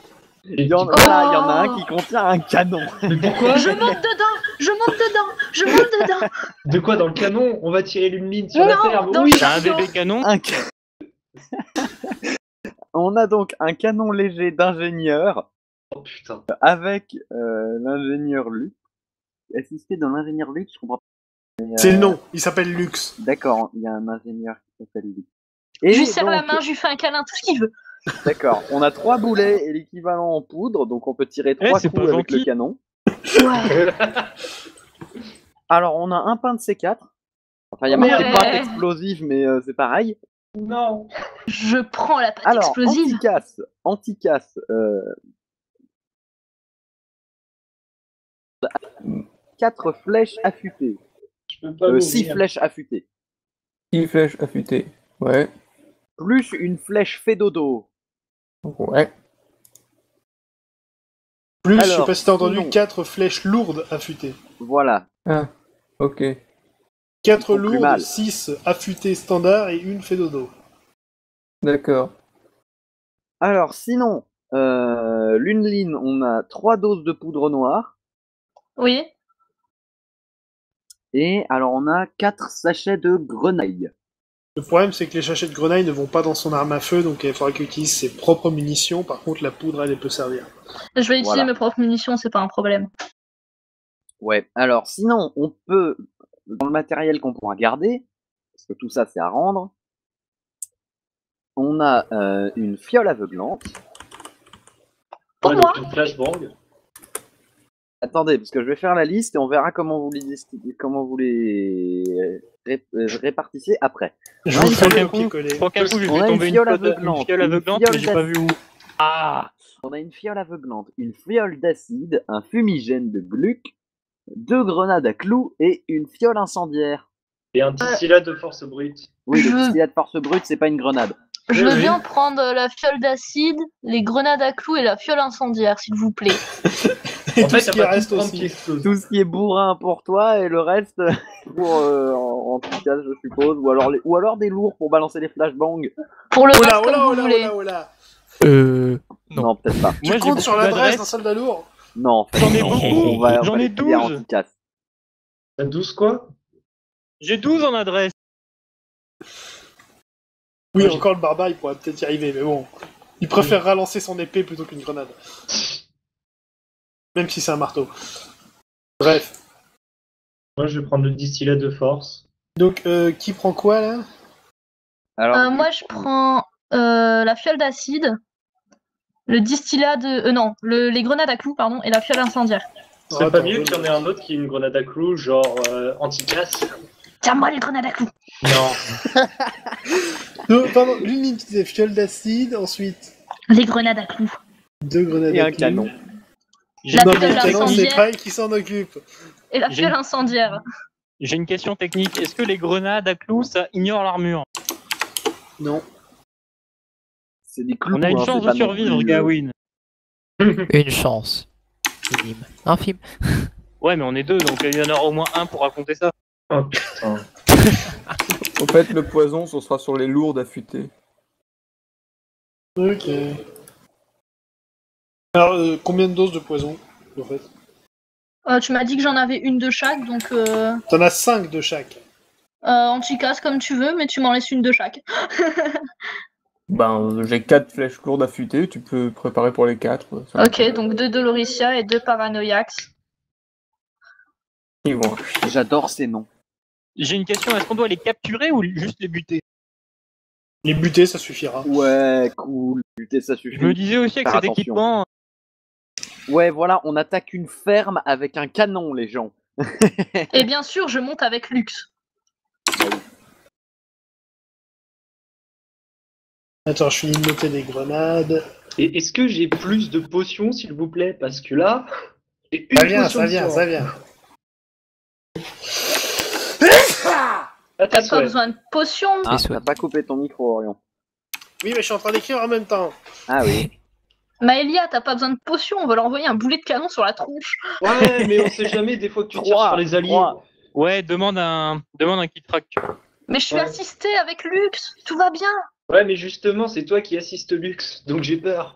Il y en a un qui contient un canon. Mais pourquoi? Je monte dedans. Je monte dedans. Je monte dedans. De quoi dans le canon? On va tirer une ligne sur la Non, ferme. dans Oui. le T'as un chariot. bébé canon? Un On a donc un canon léger d'ingénieur Oh putain. avec l'ingénieur Luc. Assisté dans l'ingénieur Luc, je comprends pas. C'est le nom, il s'appelle Lux. D'accord, il y a un ingénieur qui s'appelle Luc. Et Je lui serre la donc, main, je lui fais un câlin, tout ce qu'il veut. d'accord, on a 3 boulets et l'équivalent en poudre, donc on peut tirer 3 c'est coups pas avec le gentil. canon. Ouais. Alors on a un pain de C4. Enfin, il y a Oh, marqué merde. pâte explosive, mais c'est pareil. Non. Je prends la pâte Alors, explosive. anticasse, 4 flèches affûtées. Je peux pas 6 mourir. flèches affûtées. 6 flèches affûtées. Ouais. Plus une flèche fait dodo. Ouais. Plus, je sais Alors, pas si t'as entendu, sinon- 4 flèches lourdes affûtées. Voilà. Ah. Ok. 4 Ils font plus lourdes, mal. 6 affûtées standard et une fait dodo. D'accord. Alors, sinon, l'Uneline, on a 3 doses de poudre noire. Oui. Et alors, on a 4 sachets de grenaille. Le problème, c'est que les sachets de grenaille ne vont pas dans son arme à feu, donc il faudra qu'il utilise ses propres munitions. Par contre, la poudre, elle peut servir. Je vais utiliser Voilà. mes propres munitions, c'est pas un problème. Ouais. Alors, sinon, on peut, dans le matériel qu'on pourra garder, parce que tout ça, c'est à rendre, on a une fiole aveuglante. Pour Ouais, moi. donc une flashbang. Attendez, parce que je vais faire la liste et on verra comment vous les répartissez après. Je Ouais, vous il fais faut le un pied collé. Je crois qu'un coup, j'ai On a fait une tomber fiole une aveuglante, fiole une aveuglante, fiole mais j'ai pas vu où. Ah! On a une fiole aveuglante, une fiole d'acide, un fumigène de gluck, 2 grenades à clous et une fiole incendiaire. Et un distillat de force brute. Oui, le Je- distillat de force brute, c'est pas une grenade. Je Oui, veux oui. bien prendre la fiole d'acide, les grenades à clous et la fiole incendiaire, s'il vous plaît. Et En tout fait, ce t'as qui pas reste tout prendre qui aussi. explose. Tout ce qui est bourrin pour toi et le reste pour en tout cas, je suppose, ou alors des lourds pour balancer les flashbangs. Pour le Oh reste, là, oh comme là, vous oh là, oh voulez. là, oh là. Non. Non, peut-être pas. Moi, Tu j'ai comptes sur beaucoup l'adresse d'adresses. d'un soldat lourd? Non, J'en ai on beaucoup. va J'en ai les filer à 12. Anticasse. T'as 12 quoi? J'ai 12 en adresse. Oui, Moi, j'ai- encore le barbare, il pourrait peut-être y arriver, mais bon. Il préfère relancer son épée plutôt qu'une grenade. Même si c'est un marteau. Bref. Moi, je vais prendre le distillat de force. Donc, qui prend quoi, là? Alors, Moi, je prends la fiole d'acide, le distillat de. Non, les grenades à clous, pardon, et la fiole incendiaire. Ce serait pas Attends, mieux je- qu'il y en ait un autre qui ait une grenade à clous, genre anti-casse? Tiens-moi les grenades à clous. Non. Non, pardon, l'une unité fiole d'acide, ensuite Les grenades à clous. 2 grenades et à un clous. canon. J'ai La Non, une mais fiole le question canon, c'est technique. incendiaire. Trail qui s'en occupe. Et la J'ai fiole une- incendiaire. J'ai une question technique. Est-ce que les grenades à clous, ça ignore l'armure? Non. C'est des clous. On a une hein, chance c'est de pas non survivre, plus, Gawain. Une chance. Minime. Infime. Ouais, mais on est deux, donc il y en aura au moins un pour raconter ça. Oh putain. En fait, le poison, ce sera sur les lourdes affûtées. Ok. Alors, combien de doses de poison, en fait? Tu m'as dit que j'en avais une de chaque, donc T'en as 5 de chaque. anti-casse comme tu veux, mais tu m'en laisses une de chaque. Ben, j'ai 4 flèches lourdes affûtées, tu peux préparer pour les 4. Ok, donc 2 Doloricia et 2 Paranoiax. Ils vont. J'adore ces noms. J'ai une question, est-ce qu'on doit les capturer ou juste les buter? Les buter, ça suffira. Ouais, cool. Putain, ça suffit. Je me disais aussi avec Faire cet attention. équipement, Ouais, voilà, on attaque une ferme avec un canon, les gens. Et bien sûr, je monte avec Lux. Attends, je finis de noter les grenades. Et est-ce que j'ai plus de potions, s'il vous plaît? Parce que là, j'ai une Ça vient, potion ça de vient, soin. ça vient. À ta T'as pas souhait. besoin de potions. Ah, souhaits. t'as pas coupé ton micro, Orion. Oui, mais je suis en train d'écrire en même temps. Ah oui. Maëlia, t'as pas besoin de potions, on va leur envoyer un boulet de canon sur la tronche. Ouais, mais on sait jamais des fois que tu tires sur les alliés. ouais, demande un kit fracture. Mais je suis Ouais. assistée avec Lux, tout va bien. Ouais, mais justement, c'est toi qui assistes Lux, donc j'ai peur.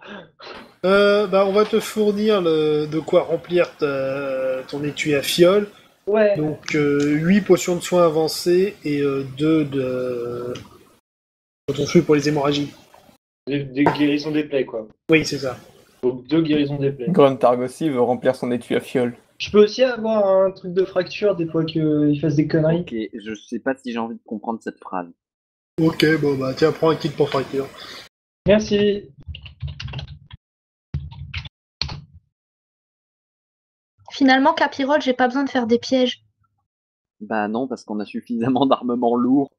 On va te fournir de quoi remplir ton étui à fiole. Ouais. Donc 8 potions de soins avancées et 2 de ton fruit pour les hémorragies. Des guérisons des plaies, quoi. Oui, c'est ça. Donc 2 guérisons des plaies. Gruntarg aussi veut remplir son étui à fiole. Je peux aussi avoir un truc de fracture des fois qu'il fasse des conneries. Ok, je sais pas si j'ai envie de comprendre cette phrase. Ok, bon bah tiens, prends un kit pour fracture. Merci. Finalement, Capirol, j'ai pas besoin de faire des pièges. Bah non, parce qu'on a suffisamment d'armement lourd.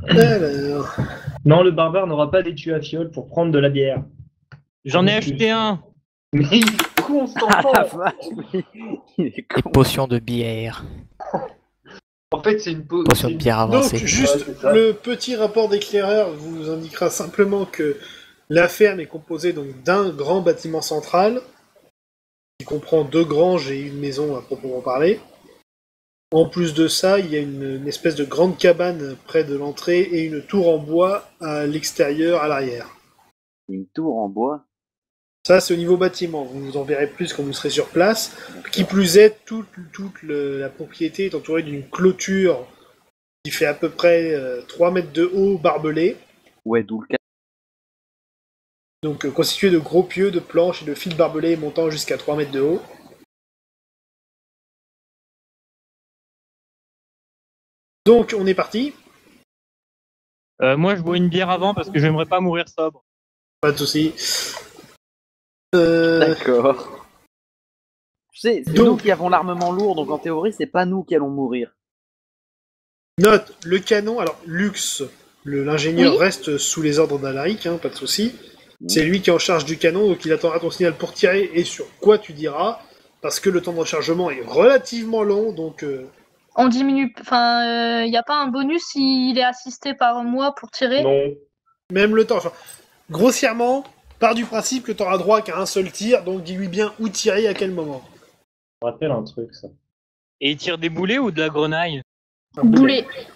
Alors, Non, le barbare n'aura pas d'étui à fiole pour prendre de la bière. J'en ai acheté un. Mais il est con, cet Ah la enfant. vache, mais il est Des con. potions de bière. En fait, c'est une pause. Potions de bière donc avancée. juste Ouais, c'est ça. le petit rapport d'éclaireur vous indiquera simplement que la ferme est composée donc d'un grand bâtiment central qui comprend 2 granges et une maison à proprement parler. En plus de ça, il y a une espèce de grande cabane près de l'entrée et une tour en bois à l'extérieur, à l'arrière. Une tour en bois. Ça, c'est au niveau bâtiment. Vous en verrez plus quand vous serez sur place. Qui plus est, toute la propriété est entourée d'une clôture qui fait à peu près 3 mètres de haut, barbelée. Ouais, d'où le cas. Donc constituée de gros pieux, de planches et de fils barbelés montant jusqu'à 3 mètres de haut. Donc on est parti. Moi, je bois une bière avant parce que j'aimerais pas mourir sobre. Pas de soucis. D'accord. Tu sais, c'est Donc- nous qui avons l'armement lourd, donc en théorie, c'est pas nous qui allons mourir. Note, le canon, alors Lux, l'ingénieur Oui. reste sous les ordres d'Alaric, pas de soucis. Oui. C'est lui qui est en charge du canon, donc il attendra ton signal pour tirer et sur quoi tu diras, parce que le temps de rechargement est relativement long, donc On diminue. Enfin, y a pas un bonus s'il est assisté par moi pour tirer. Non. même le temps. Enfin, grossièrement, part du principe que tu auras droit qu'à un seul tir, donc dis-lui bien où tirer à quel moment. Je me rappelle un truc, ça. Et il tire des boulets ou de la grenaille? Un boulet. Boulet.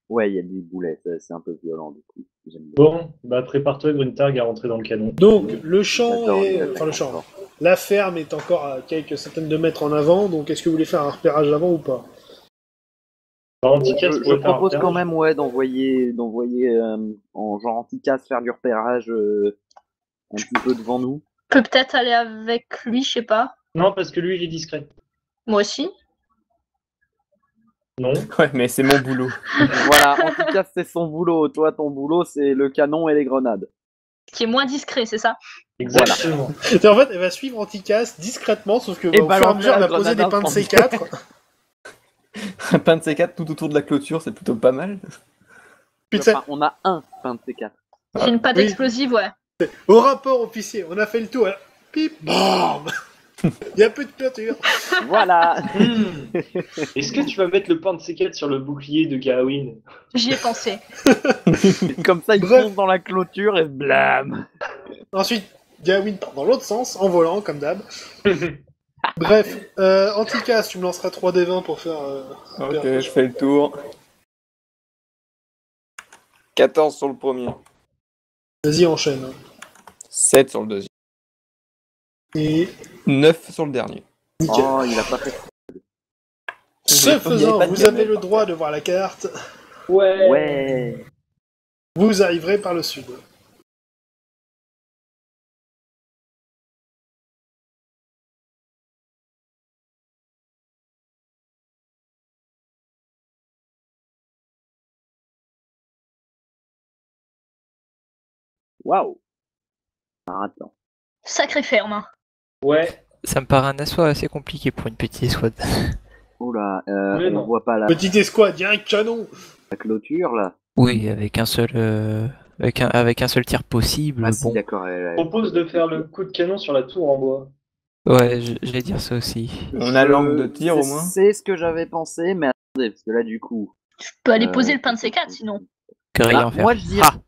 Ouais, il y a des boulets, c'est un peu violent du coup. J'aime bien. Bon, bah prépare-toi, Gruntarg, à rentrer dans le canon. Donc, le champ J'adore est. les Enfin, le attaques champ. encore. La ferme est encore à quelques centaines de mètres en avant, donc est-ce que vous voulez faire un repérage avant ou pas? Bah, Anticasse Je pourrait faire un propose quand repérage. même ouais d'envoyer en genre anti-casse faire du repérage un petit peu devant nous. Peut peut-être aller avec lui, je sais pas. Non, parce que lui, il est discret. Moi aussi. Non. Ouais, mais c'est mon boulot. Voilà, anti-casse c'est son boulot. Toi, ton boulot c'est le canon et les grenades. Qui est moins discret, c'est ça. Exactement. Et en fait, elle va suivre Anticasse discrètement, sauf que Et au fur et à mesure, balancer elle la va poser des grenade pains de incendie. C4. Un pain de C4 tout autour de la clôture, c'est plutôt pas mal. Putain, Enfin, on a un pain de C4. C'est une patte oui. explosive, ouais. au rapport officier, on a fait le tour. Alors, pip, bam. Il y a plus de clôture. Voilà. Est-ce que tu vas mettre le pain de C4 sur le bouclier de Gawain? J'y ai pensé. Comme ça, il Bref. fonce dans la clôture et blam. Ensuite, Gawain part dans l'autre sens, en volant, comme d'hab. Bref, Anticas, tu me lanceras 3D20 pour faire... Ok, je fais le tour. 14 sur le premier. Vas-y, enchaîne. 7 sur le deuxième. Et 9 sur le dernier. nickel. Oh, il a pas fait. Ce faisant, pas de vous gamme. avez le droit de voir la carte. Ouais. Ouais. Vous arriverez par le sud. Waouh. Alors, attends. Sacré ferme. Hein. Ouais. Ça me paraît un assaut assez compliqué pour une petite escouade. Oula, Ouais, on non. voit pas la Petite escouade, il y a un canon. clôture là. Oui, avec un seul, avec un seul tir possible. Ah si, bon, d'accord. Je propose de faire le coup de canon sur la tour en bois. ouais, j'allais dire ça aussi. On a l'angle de tir au moins. C'est ce que j'avais pensé, mais attendez, parce que là du coup. Tu peux aller poser le pain de C4 sinon. Grille Bah, en fer. moi je dirais Ah,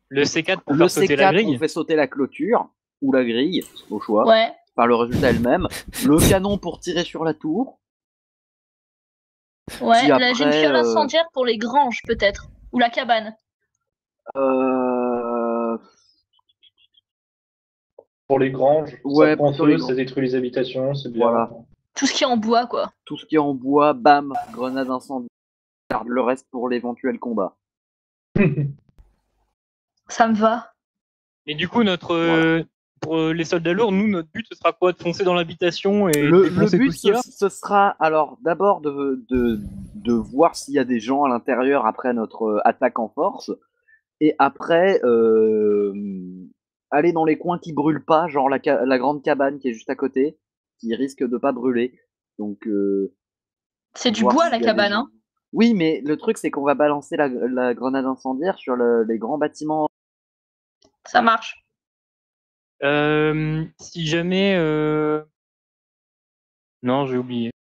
Le C4 pour le faire sauter la C4, grille. on fait sauter la clôture ou la grille, au choix. Ouais. Par le résultat elle-même. Le canon pour tirer sur la tour. Ouais. Puis Là, j'ai une après, fiole incendiaire pour les granges peut-être. Ou la cabane. Pour les granges, Ouais, ça prend plutôt feu, les ça granges. détruit les habitations, c'est bien. Voilà. Tout ce qui est en bois quoi. Tout ce qui est en bois, bam, grenade incendie. Garde le reste pour l'éventuel combat. Ça me va. Et du coup, Voilà. pour les soldats lourds, nous, notre but, ce sera quoi? De foncer dans l'habitation et Le défoncer but, tout ce qu'il y a? ce sera alors d'abord de voir s'il y a des gens à l'intérieur après notre attaque en force, et après aller dans les coins qui brûlent pas, genre la grande cabane qui est juste à côté, qui risque de pas brûler. Donc C'est du voir bois s'il la y a des cabane. gens. Hein. Oui, mais le truc c'est qu'on va balancer la grenade incendiaire sur les grands bâtiments. Ça marche. Si jamais... Non, j'ai oublié.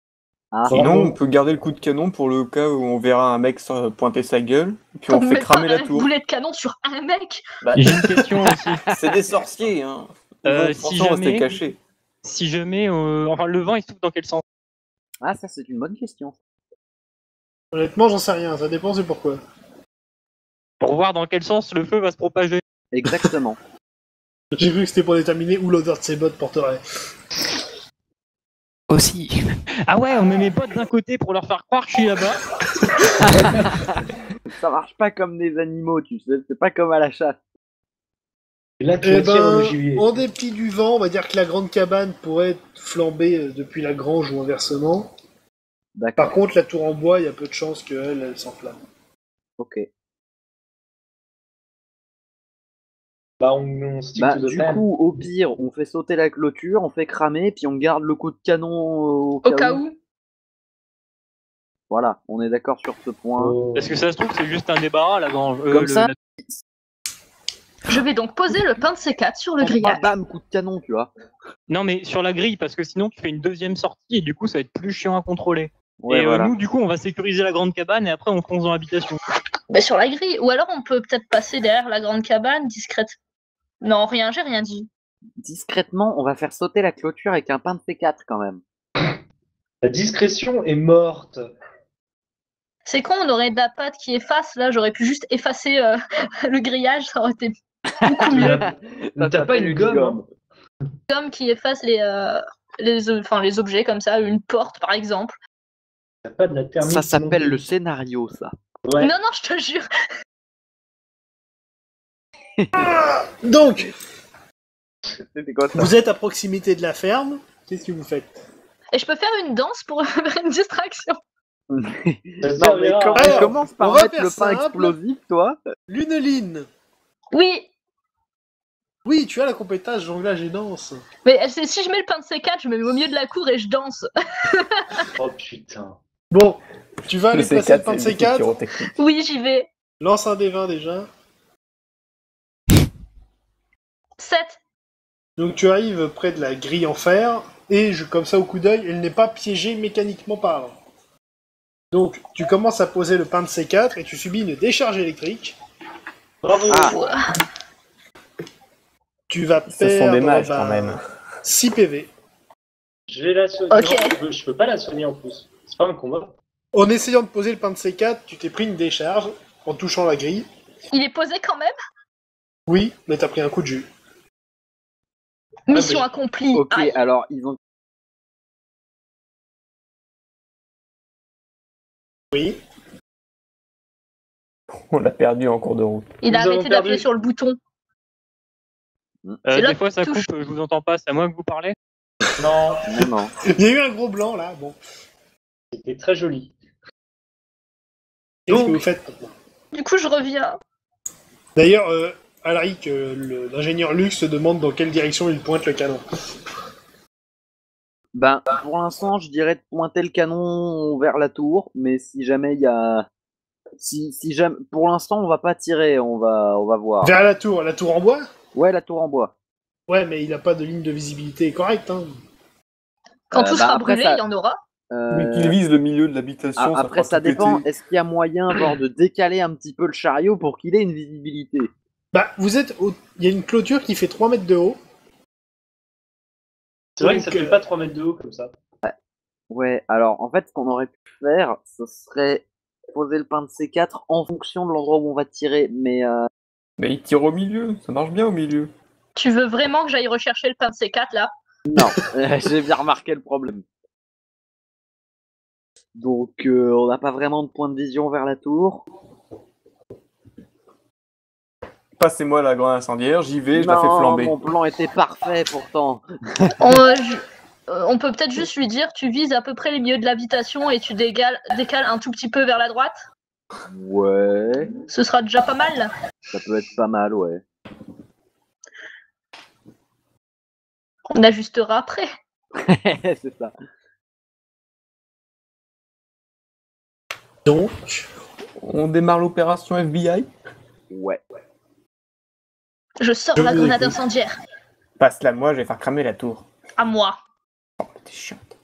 Ah, Sinon, on peut garder le coup de canon pour le cas où on verra un mec pointer sa gueule, puis on Pour fait mettre cramer la un tour. boulet de canon sur un mec. Bah, J'ai une question aussi. c'est des sorciers, hein. Ils vont Si forcément rester jamais- cachés. Si jamais... Enfin, le vent, il souffle dans quel sens? ah, ça c'est une bonne question. Honnêtement, j'en sais rien, ça dépend, c'est pourquoi. Pour voir dans quel sens le feu va se propager. Exactement. J'ai cru que c'était pour déterminer où l'odeur de ses bottes porterait. aussi. Ah ouais, on met mes potes d'un côté pour leur faire croire que je suis là-bas. Ça marche pas comme des animaux, tu sais, c'est pas comme à la chasse. Et là, tu Eh attires ben, le gibier. en dépit du vent, on va dire que la grande cabane pourrait flamber depuis la grange ou inversement. D'accord, Par contre, la tour en bois, il y a peu de chances qu'elle s'enflamme. ok. Bah, on stick Bah, to the du plan. coup, au pire, on fait sauter la clôture, on fait cramer, puis on garde le coup de canon au Au cas où. Voilà, on est d'accord sur ce point. Oh. Parce que ça se trouve, c'est juste un débarras, la grange. Comme ça, Je vais donc poser le pain de C4 sur le on grillage. bam, coup de canon, tu vois. Non, mais sur la grille, parce que sinon, tu fais une deuxième sortie et du coup, ça va être plus chiant à contrôler. Ouais, et voilà. nous, du coup, on va sécuriser la grande cabane et après, on fonce dans l'habitation. Bah, sur la grille. Ou alors on peut peut-être passer derrière la grande cabane, discrète. Non, rien, j'ai rien dit. Discrètement, on va faire sauter la clôture avec un pain de C4 quand même. La discrétion est morte. C'est con, on aurait Dapat qui efface. Là, j'aurais pu juste effacer le grillage, ça aurait été beaucoup mieux. T'as pas une gomme, hein. Comme qui efface les objets comme ça, une porte par exemple. T'as pas de la thermite. Ça non s'appelle plus. le scénario, ça. Ouais. Non, non, je te jure. Donc, C'était quoi ça? vous êtes à proximité de la ferme. Qu'est-ce que vous faites? Et je peux faire une danse pour faire une distraction. Ça Non, mais servira. Alors, commence par on va mettre faire le pain simple. explosif, toi. Luneline. Oui, Oui, tu as la compétence jonglage et danse. mais si je mets le pain de C4, je me mets au milieu de la cour et je danse. Oh putain. Bon, tu vas aller Le placer le C4, pain de c'est une équipe C4. pyrotechnique. Oui, j'y vais. Lance un D20 déjà. 7. Donc tu arrives près de la grille en fer. et comme ça au coup d'œil, elle n'est pas piégée mécaniquement par là. Donc tu commences à poser le pain de C4 et tu subis une décharge électrique. Bravo. Ah. Tu vas Ce sont des perdre mages quand même. 6 PV. Je vais la soigner. Ok. Non, je peux pas la soigner en plus. C'est pas un combat. En essayant de poser le pain de C4, tu t'es pris une décharge en touchant la grille. Il est posé quand même. Oui, mais t'as pris un coup de jus. Mission mais- accomplie. Ok, Aïe. alors ils ont. Oui. On l'a perdu en cours de route. Il a Nous avons arrêté d'appuyer perdu. sur le bouton. C'est Des l'autre fois ça touche. coupe, je vous entends pas, c'est à moi que vous parlez. Non, Non. Il y a eu un gros blanc là. Bon. c'était très joli. Qu'est-ce Donc- que vous faites maintenant? Du coup, je reviens. D'ailleurs, Alaric, l'ingénieur Lux se demande dans quelle direction il pointe le canon. Ben, pour l'instant, je dirais de pointer le canon vers la tour, mais si jamais il y a. Si jamais. Pour l'instant, on va pas tirer, on va voir. Vers la tour en bois? Ouais, la tour en bois. Ouais, mais il n'a pas de ligne de visibilité correcte. Hein. Quand tout sera après, brûlé, ça- il y en aura. Mais qu'il vise le milieu de l'habitation, ça Après, fera ça tout dépend. péter. Est-ce qu'il y a moyen genre, de décaler un petit peu le chariot pour qu'il ait une visibilité? Bah, il y a une clôture qui fait 3 mètres de haut. C'est vrai que ça Donc, fait pas 3 mètres de haut comme ça. Ouais, alors en fait, ce qu'on aurait pu faire, ce serait poser le pain de C4 en fonction de l'endroit où on va tirer. Mais Mais il tire au milieu, ça marche bien au milieu. Tu veux vraiment que j'aille rechercher le pain de C4 là? non, j'ai bien remarqué le problème. Donc, on n'a pas vraiment de point de vision vers la tour. Passez-moi la grenade incendiaire, j'y vais, je la fais Non, flamber. mon plan était parfait pourtant. On peut peut-être juste lui dire tu vises à peu près les milieux de l'habitation et tu décales un tout petit peu vers la droite. Ouais, Ce sera déjà pas mal. ça peut être pas mal, ouais. On ajustera après. C'est ça. Donc, On démarre l'opération FBI. Ouais. Je sors Je la vous grenade écoute. incendiaire. Passe-la moi, je vais faire cramer la tour. À moi. T'es chiante.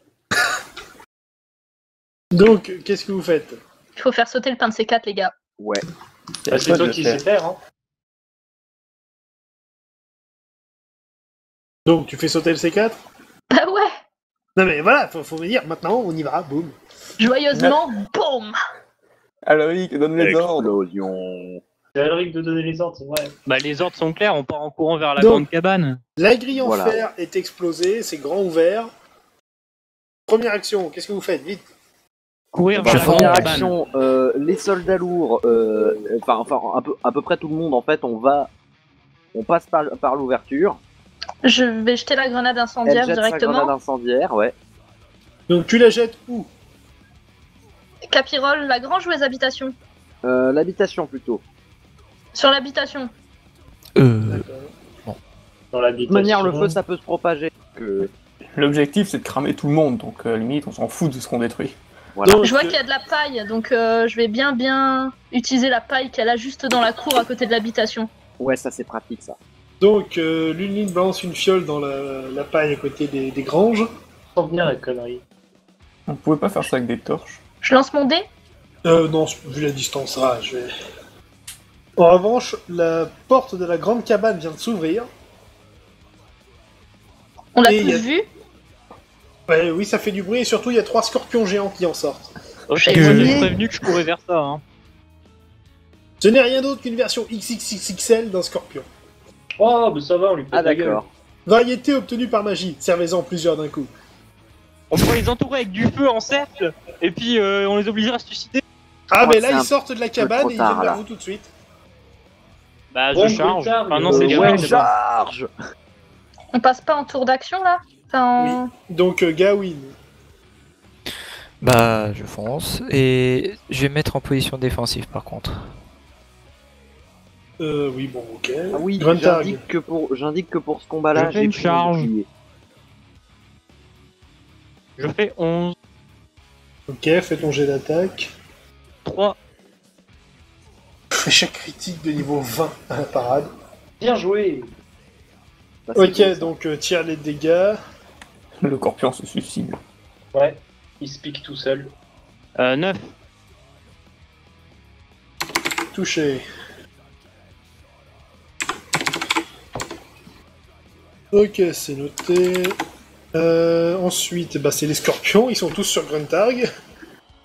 donc, qu'est-ce que vous faites? Il faut faire sauter le pain de C4, les gars. Ouais. Bah, c'est toi qui sais faire, hein. Donc, tu fais sauter le C4? Bah ouais. Non mais voilà, faut me dire, maintenant, on y va, boum. Joyeusement, boum. Alaric, donne les ordres. Explosion. C'est Alric de donner les ordres, c'est vrai. Bah les ordres sont clairs, on part en courant vers la Donc- grande cabane. La grille en Voilà. fer est explosée, c'est grand ouvert. Première action, qu'est-ce que vous faites? Vite. Courir vers Je la fonds. grande Première cabane. action, les soldats lourds, enfin à peu près tout le monde en fait, on passe par l'ouverture. Je vais jeter la grenade Elle incendiaire jette sa directement. grenade incendiaire, ouais. Donc tu la jettes où? Capirole, la grange ou les habitations? L'habitation plutôt. Sur l'habitation. Dans De l'habitation. toute manière, le feu ça peut se propager. Que... L'objectif c'est de cramer tout le monde, donc limite on s'en fout de ce qu'on détruit. Voilà. Donc, Je vois qu'il y a de la paille, donc je vais bien utiliser la paille qu'elle a juste dans la cour à côté de l'habitation. Ouais, ça c'est pratique ça. donc Luline balance une fiole dans la paille à côté des granges. Sans venir la connerie. On pouvait pas faire ça avec des torches. Je lance mon dé. Non, vu la distance, je vais... En revanche, la porte de la grande cabane vient de s'ouvrir. On l'a Et tous il y a- vu. Ouais, oui, ça fait du bruit et surtout il y a 3 scorpions géants qui en sortent. Ok, Que- moi j'ai prévenu que je courais vers ça. Hein. Ce n'est rien d'autre qu'une version XXXL d'un scorpion. Oh, mais ça va, on lui pète Ah la gueule. d'accord. Variété obtenue par magie, servez-en plusieurs d'un coup. On pourrait les entourer avec du feu en cercle, et puis on les obligerait à se suicider. Ah, crois mais que là c'est ils un sortent de la cabane trop et ils tard, viennent vers là. vous tout de suite. Bah Bon, je charge. plus tard, Ah non, mais- c'est les Ouais, gars. charge. On passe pas en tour d'action là enfin, Donc Gawain. Bah, je fonce et je vais me mettre en position défensive par contre. Oui, bon, ok. Ah oui, Gruntarg. j'indique que pour ce combat-là, Je fais j'ai une pris mon charge. bouclier. Je fais 11, Ok, fais ton jet d'attaque. 3. Échec critique de niveau 20 à la parade. Bien joué. Ça, c'est Ok, bon, ça. donc tire les dégâts. Le scorpion se suicide. Ouais, il se pique tout seul. 9. Touché. Ok, c'est noté. Ensuite, bah, c'est les scorpions, ils sont tous sur Gruntarg.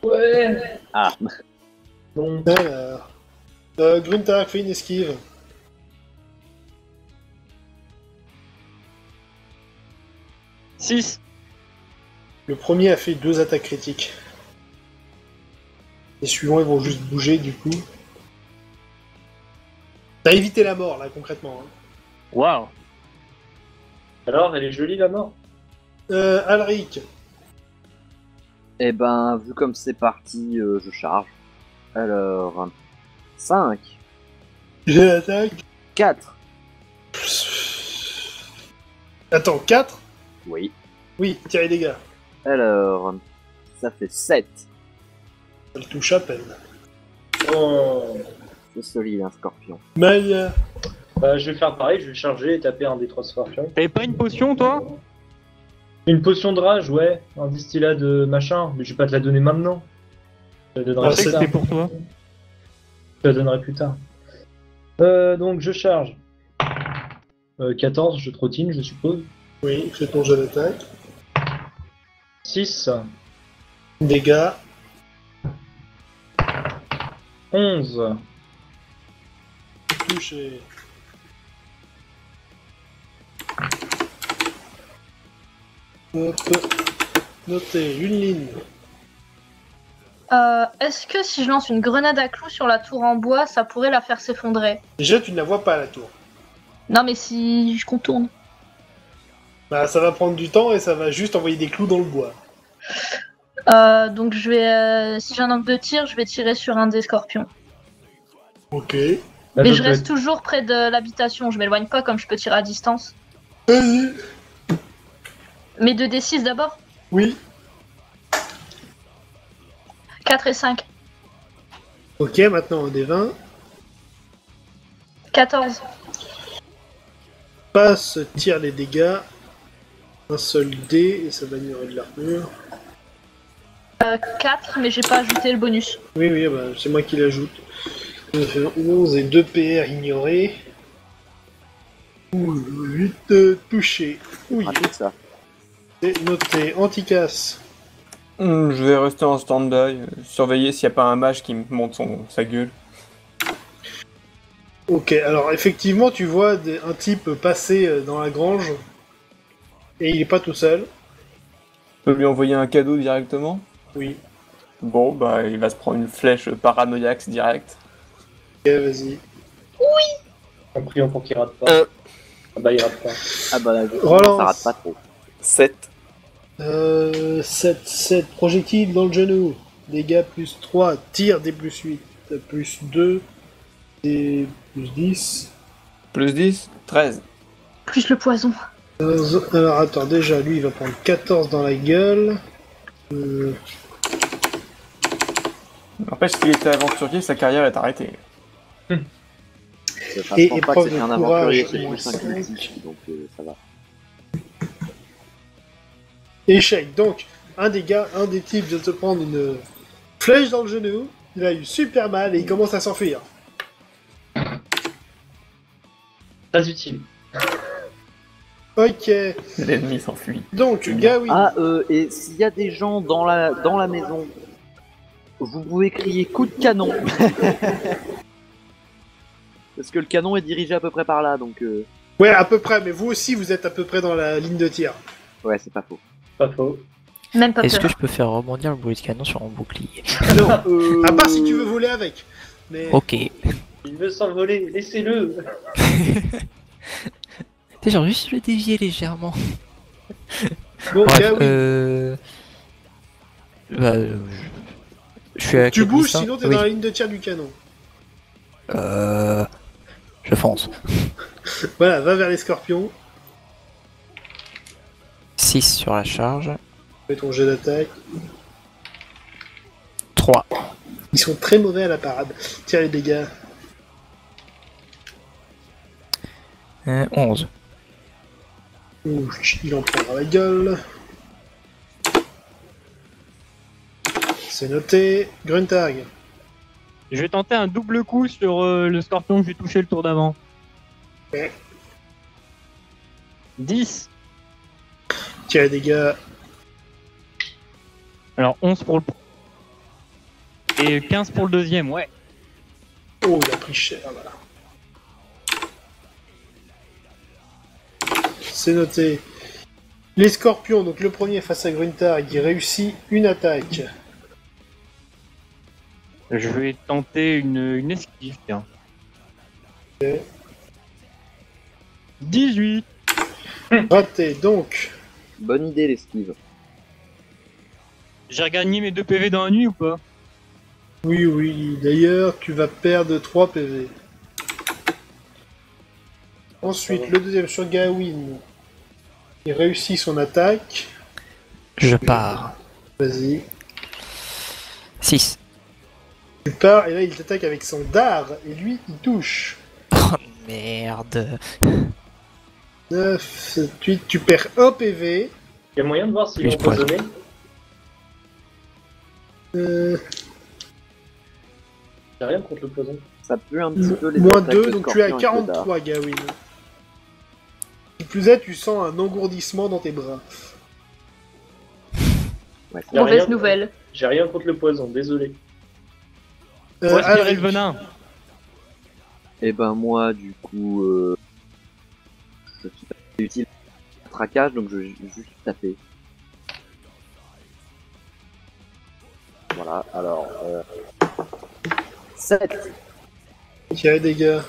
Ouais. Ah, Bon, Alors, Gruntarg fait une esquive. 6. Le premier a fait 2 attaques critiques. Les suivants, ils vont juste bouger, du coup. T'as évité la mort, là, concrètement. Hein. Waouh. alors, elle est jolie la mort. Alric. et ben, vu comme c'est parti, je charge. Alors, 5, J'ai l'attaque. 4. Attends, 4 Oui. Oui, tire les dégâts. Alors, ça fait 7. Ça le touche à peine. Oh. C'est solide, un scorpion. Maya. Bah, je vais faire pareil, je vais charger et taper un des 3 scorpions. T'avais pas une potion, toi? Une potion de rage, ouais. Un distillat de machin, mais je vais pas te la donner maintenant. Je te la donnerai Ah, Je sais plus que tard. c'était pour toi. Je te la donnerai plus tard. Donc, je charge. 14, je trottine, je suppose. Oui, fais ton jeu d'attaque. 6, Dégâts. 11. Touché. Hop. Noté, une ligne. Est-ce que si je lance une grenade à clous sur la tour en bois, ça pourrait la faire s'effondrer? Déjà, tu ne la vois pas, la tour. Non, mais si je contourne. Bah, ça va prendre du temps et ça va juste envoyer des clous dans le bois. Donc je vais, si j'ai un angle de tir, je vais tirer sur un des scorpions. Ok. Mais je reste toujours près de l'habitation, je m'éloigne pas comme je peux tirer à distance. Vas-y. Mais 2d6 d'abord. Oui. 4 et 5. Ok, maintenant un des 20. 14. Passe, tire les dégâts. Un seul dé et ça va ignorer de l'armure. 4, mais j'ai pas ajouté le bonus. Oui, oui, bah, c'est moi qui l'ajoute. Ça fait 11 et 2 PR ignorés. 8 touchés. Oui, Pratique ça. c'est noté. Anticasse. Je vais rester en stand-by, surveiller s'il n'y a pas un mage qui me monte sa gueule. Ok, alors effectivement, tu vois un type passer dans la grange. Et il est pas tout seul. Je peux lui envoyer un cadeau directement. Oui. Bon, bah il va se prendre une flèche paranoïaque direct. Ok, vas-y. En priant pour qu'il rate pas. Ah bah, il rate pas. Ah bah, Relance. ça rate pas trop. 7. 7 projectiles dans le genou. Dégâts plus 3. Tir des plus 8. Plus 2. Des plus 10. Plus 10, 13. Plus le poison. 15. Alors attends, déjà lui il va prendre 14 dans la gueule. N'empêche, s'il était aventurier, sa carrière est arrêtée. Je Et pense pas épreuve que c'est de un courage, aventurier, c'est moins plus un 5. cultiste, donc ça va. Échec. Donc, un des gars, un des types vient de se prendre une flèche dans le genou. Il a eu super mal et il commence à s'enfuir. Très utile. Ok. L'ennemi s'enfuit. Donc, Gawain. Ah, et s'il y a des gens dans la maison, vous pouvez crier coup de canon. Parce que le canon est dirigé à peu près par là, donc Ouais, à peu près, mais vous aussi vous êtes à peu près dans la ligne de tir. ouais, c'est pas faux. Pas faux. Même pas Est-ce que peur. je peux faire rebondir le boulet de canon sur mon bouclier? Non, à part si tu veux voler avec. Mais Ok. Il veut s'envoler, laissez-le. T'es genre juste le dévier légèrement. bon, Bref, Gawain. Je suis à Tu quelle bouges, distance? sinon t'es Oui. dans la ligne de tir du canon. Je fonce. Voilà, va vers les scorpions. 6 sur la charge. Fais ton jet d'attaque. 3. Ils sont très mauvais à la parade. Tire les dégâts. 11. Ouh, il en prendra la gueule. c'est noté. Gruntarg. Je vais tenter un double coup sur le scorpion que j'ai touché le tour d'avant. Ouais. 10. Tiens, les dégâts. Alors 11 pour le... Et 15 pour le deuxième, ouais. Oh, il a pris cher, voilà. C'est noté. Les scorpions, donc le premier face à Gruntarg, il réussit une attaque. Je vais tenter une esquive, tiens. Ok. 18. Raté, donc. Bonne idée, l'esquive. J'ai regagné mes 2 PV dans la nuit ou pas? Oui, oui, d'ailleurs, tu vas perdre 3 PV. Ensuite, le deuxième sur Gawain. Il réussit son attaque. Je pars. Vas-y. 6. Tu pars, et là, il t'attaque avec son dard, et lui, il touche. Oh merde. 9, 7, 8, tu perds 1 PV. Il y a moyen de voir s'il Oui, est je pourrais. empoisonné. J'ai rien contre le poison. Ça pue un petit peu les Moins attaques 2, de donc tu es à scorpion avec le dard. 43, Gawain. Qui plus est, tu sens un engourdissement dans tes bras. Ouais, Y a Mauvaise rien- nouvelle. J'ai rien contre le poison, désolé. Faut aspirer Alric. le venin. et ben moi, du coup, je suis pas utile traquage, donc je vais juste taper. Voilà, alors... 7. Qui a les dégâts.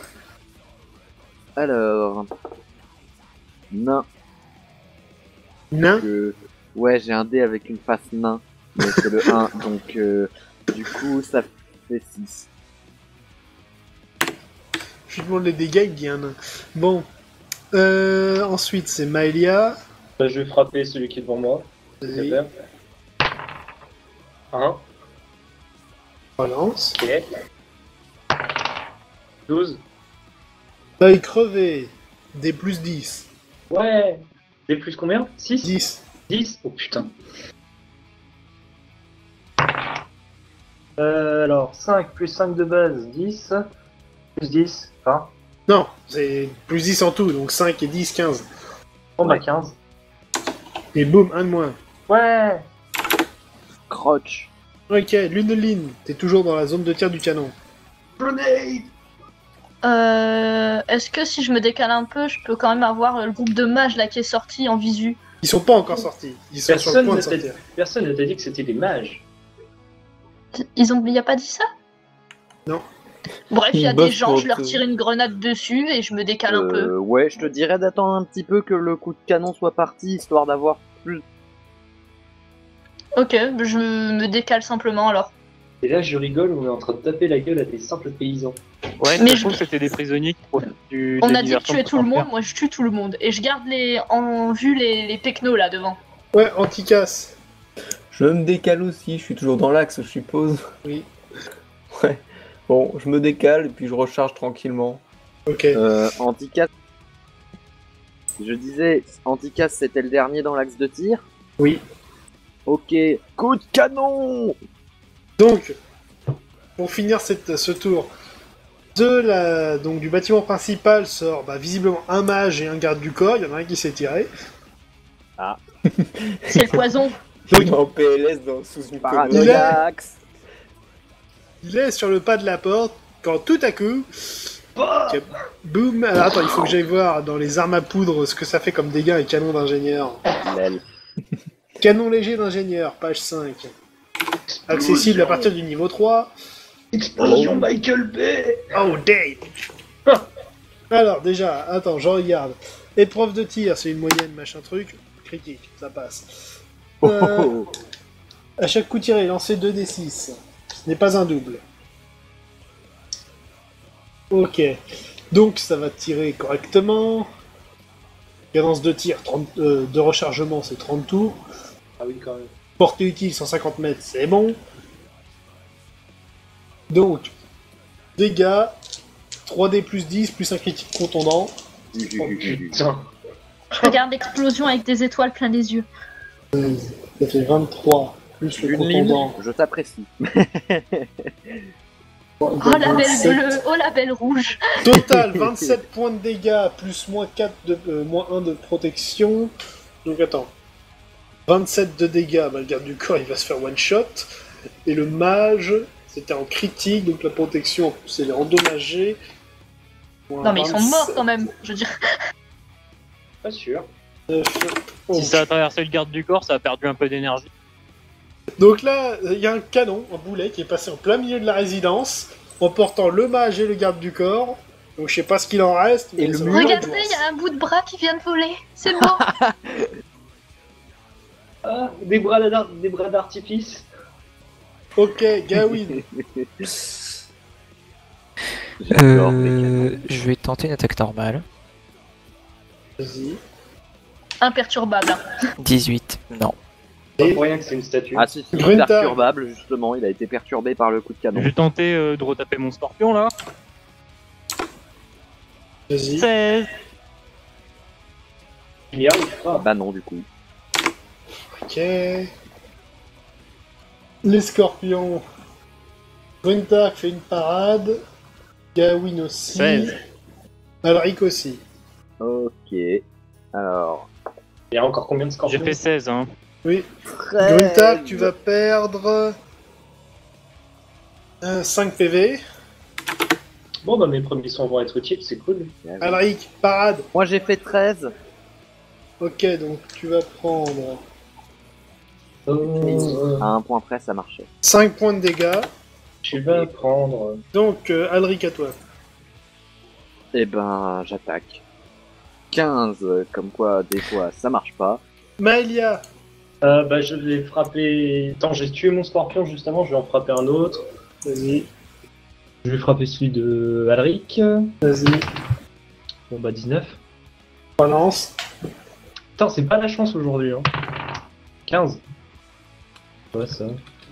Alors... Nain. Nain. Ouais, j'ai un dé avec une face nain, mais c'est le 1, donc du coup ça fait 6. Je lui demande les dégâts, il dit un nain. Bon. Ensuite, c'est Maëlia. Là, je vais frapper celui qui est devant moi. Vas-y, 1, relance. ok. 12. Œil crevé. Des plus 10. Ouais. Des plus combien? 6? 10. 10? Oh putain. Alors, 5 plus 5 de base, 10. Plus 10, 20. Non, c'est plus 10 en tout, donc 5 et 10, 15. Bon, bah 15. Et boum, un de moins. Ouais. Croche. Ok, Luneline, t'es toujours dans la zone de tir du canon. Grenade. Est-ce que si je me décale un peu, je peux quand même avoir le groupe de mages là qui est sorti en visu? Ils sont pas encore sortis, ils sont sur le point de sortir. Personne ne t'a dit que c'était des mages. Il a pas dit ça? Non. Bref, il y a Une des bosse gens, pour je leur te- tire une grenade dessus et je me décale un peu. Ouais, je te dirais d'attendre un petit peu que le coup de canon soit parti, histoire d'avoir plus... Ok, je me décale simplement alors. Et là, je rigole, on est en train de taper la gueule à des simples paysans. Ouais, Mais ça je- trouve c'était des prisonniers qui profitent de On la a dit de diversion tuer pour tout le s'en monde, faire. moi je tue tout le monde. Et je garde en vue les pecnos là devant. Ouais, anti-casse. Je me décale aussi, je suis toujours dans l'axe, je suppose. Oui. Ouais. Bon, je me décale et puis je recharge tranquillement. Ok. Anticasse... Je disais, Anticasse c'était le dernier dans l'axe de tir. Oui. Ok, coup de canon. Donc, pour finir ce tour, donc, du bâtiment principal sort visiblement un mage et un garde du corps, il y en a un qui s'est tiré. C'est le poison. Donc, En PLS sous une colonne. Paranoïax. il est sur le pas de la porte quand tout à coup, boum. Alors, attends, il faut que j'aille voir dans les armes à poudre ce que ça fait comme dégâts et canon d'ingénieur. Lel. Canon léger d'ingénieur, page 5. Accessible à partir du niveau 3. Explosion Michael Bay. Oh damn. Alors déjà, attends, je regarde. Épreuve de tir, c'est une moyenne, machin truc. Critique, ça passe. À chaque coup tiré, lancez 2d6. Ce n'est pas un double. Ok. Donc ça va tirer correctement. Cadence de tir, 30, de rechargement, c'est 30 tours. Ah oui, quand même. Portée utile, 150 mètres, c'est bon. Donc, dégâts, 3D plus 10, plus un critique contondant. Putain. Regarde l'explosion avec des étoiles plein les yeux. Ça fait 23. Plus le Une ligne, contendant. je t'apprécie. Oh la belle 27. bleue, oh la belle rouge. Total, 27 points de dégâts, plus moins 4 de, moins 1 de protection. Donc attends. 27 de dégâts, bah, le garde du corps il va se faire one shot. Et le mage, c'était en critique, donc la protection en plus elle est endommagée. Moins Non mais ils sont 27. morts quand même, je veux dire. Pas sûr. Oh. Si ça a traversé le garde du corps, ça a perdu un peu d'énergie. Donc là, il y a un canon, un boulet qui est passé en plein milieu de la résidence, emportant le mage et le garde du corps. Donc je sais pas ce qu'il en reste. Et mais le ça va mur, être Regardez, dense. il y a un bout de bras qui vient de voler. C'est beau. Ah, des bras d'artifice. Ok, Gawain. J'adore les Je vais tenter une attaque normale. Vas-y. Imperturbable. 18, non. Pas pour rien que c'est une statue. Ah si, c'est Gruntar. perturbable, justement, il a été perturbé par le coup de canon. Je vais tenter de retaper mon scorpion là. Vas-y. 16. Il y arrive pas. Bah non, du coup. Ok. Les scorpions. Gruntark fait une parade. Gawain aussi. 16. Alric aussi. Ok. Alors... Il y a encore combien de scorpions? J'ai fait 16, hein. Oui. 13. Gruntark, tu vas perdre 5 PV. Bon, bah mes premiers soins vont être utiles, c'est cool. Alric, parade. Moi j'ai fait 13. Ok, donc tu vas prendre À un point près, ça marchait. 5 points de dégâts. Tu vas prendre. Donc, Alric à toi. Eh ben, j'attaque. 15, comme quoi, des fois, ça marche pas. Maëlia. Bah, je vais frapper. Attends, j'ai tué mon scorpion juste avant, je vais en frapper un autre. Vas-y. Je vais frapper celui de Alric. Vas-y. Bon, bah, 19. Balance. Putain, c'est pas la chance aujourd'hui, hein. 15. Ouais, ça.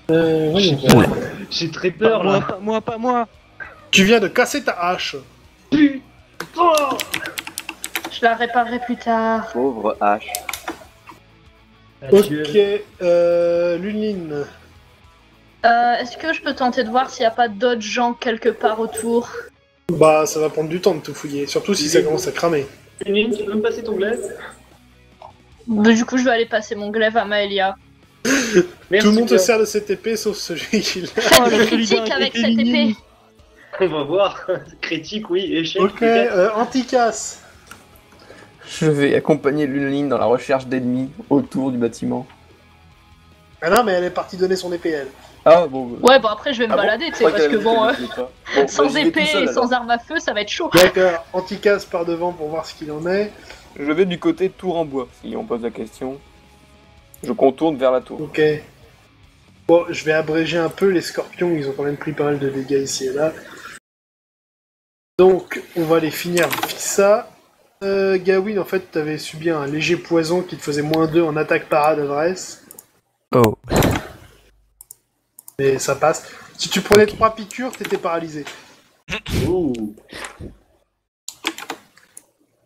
Oui. J'ai très peur Moi, là. pas moi, pas moi. Tu viens de casser ta hache. Je la réparerai plus tard. Pauvre H. Adieu. Ok, Lunine. Est-ce que je peux tenter de voir s'il n'y a pas d'autres gens quelque part autour? Bah, ça va prendre du temps de tout fouiller, surtout si ça commence à cramer. Lynn, tu peux me passer ton glaive? Bah, du coup, je vais aller passer mon glaive à Maëlia. Merci Tout le monde bien. se sert de cette épée sauf celui qui l'a. Faites la des critiques solidarité avec cette féminine. épée. On va voir. Critique, oui. Échec. Ok, peut-être. Anticasse. Je vais accompagner Lunline dans la recherche d'ennemis autour du bâtiment. Ah non, mais elle est partie donner son épée, elle. Ah bon. Ouais, bon, après, je vais me Ah bon balader, tu Je sais, crois parce qu'elle que avait dit bon, qu'elle ne voulait pas. Bon, sans bah, j'y vais épée tout seul, et sans alors. arme à feu, ça va être chaud. D'accord, Anticasse part devant pour voir ce qu'il en est. Je vais du côté tour en bois, si on pose la question. Je contourne vers la tour. Ok. Bon, je vais abréger un peu, les scorpions, ils ont quand même pris pas mal de dégâts ici et là. Donc, on va les finir vite ça. Gawain, en fait, t'avais subi un léger poison qui te faisait -2 en attaque parade adresse. Oh. Mais ça passe. Si tu prenais 3 piqûres, t'étais paralysé. Ouh.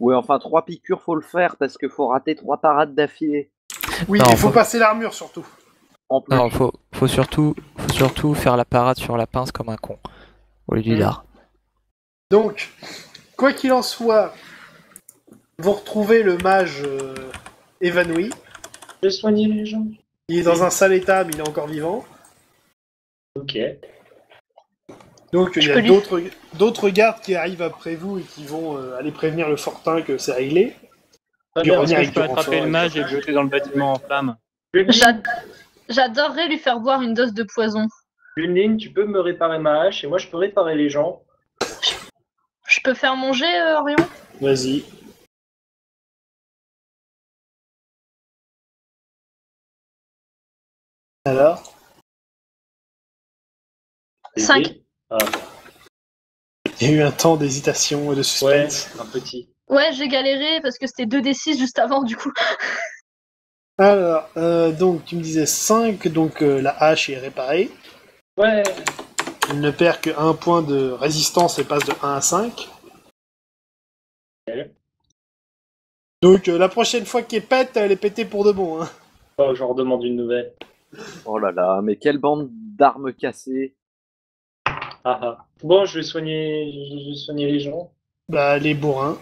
Ouais, enfin, 3 piqûres, faut le faire, parce que faut rater 3 parades d'affilée. Oui, Non, il faut faut- passer l'armure surtout. En plus. Non, faut surtout faire la parade sur la pince comme un con. Au lieu du dard. Donc, quoi qu'il en soit, vous retrouvez le mage évanoui. Je vais soigner les gens. Il est dans un sale état, mais il est encore vivant. Ok. Donc il y Je a peux d'autres gardes qui arrivent après vous et qui vont aller prévenir le fortin que c'est réglé. Très Du bien. revient Est-ce que avec je peux du attraper renfort, le mage et le jeter dans le bâtiment en flammes? J'adorerais lui faire boire une dose de poison. Lunine, tu peux me réparer ma hache et moi je peux réparer les gens. Je peux faire mon jet, Orion? Vas-y. Alors 5. Ah, Il y a eu un temps d'hésitation et de ouais, suspense. un petit. Ouais, j'ai galéré parce que c'était 2d6 juste avant, du coup. Alors, donc tu me disais 5, donc la hache est réparée. Ouais. Il ne perd que 1 point de résistance et passe de 1 à 5. Ok. Donc la prochaine fois qu'elle pète, elle est pétée pour de bon. Hein. Oh, je redemande une nouvelle. Oh là là, mais quelle bande d'armes cassées. Bon, je vais soigner les gens. Bah, les bourrins.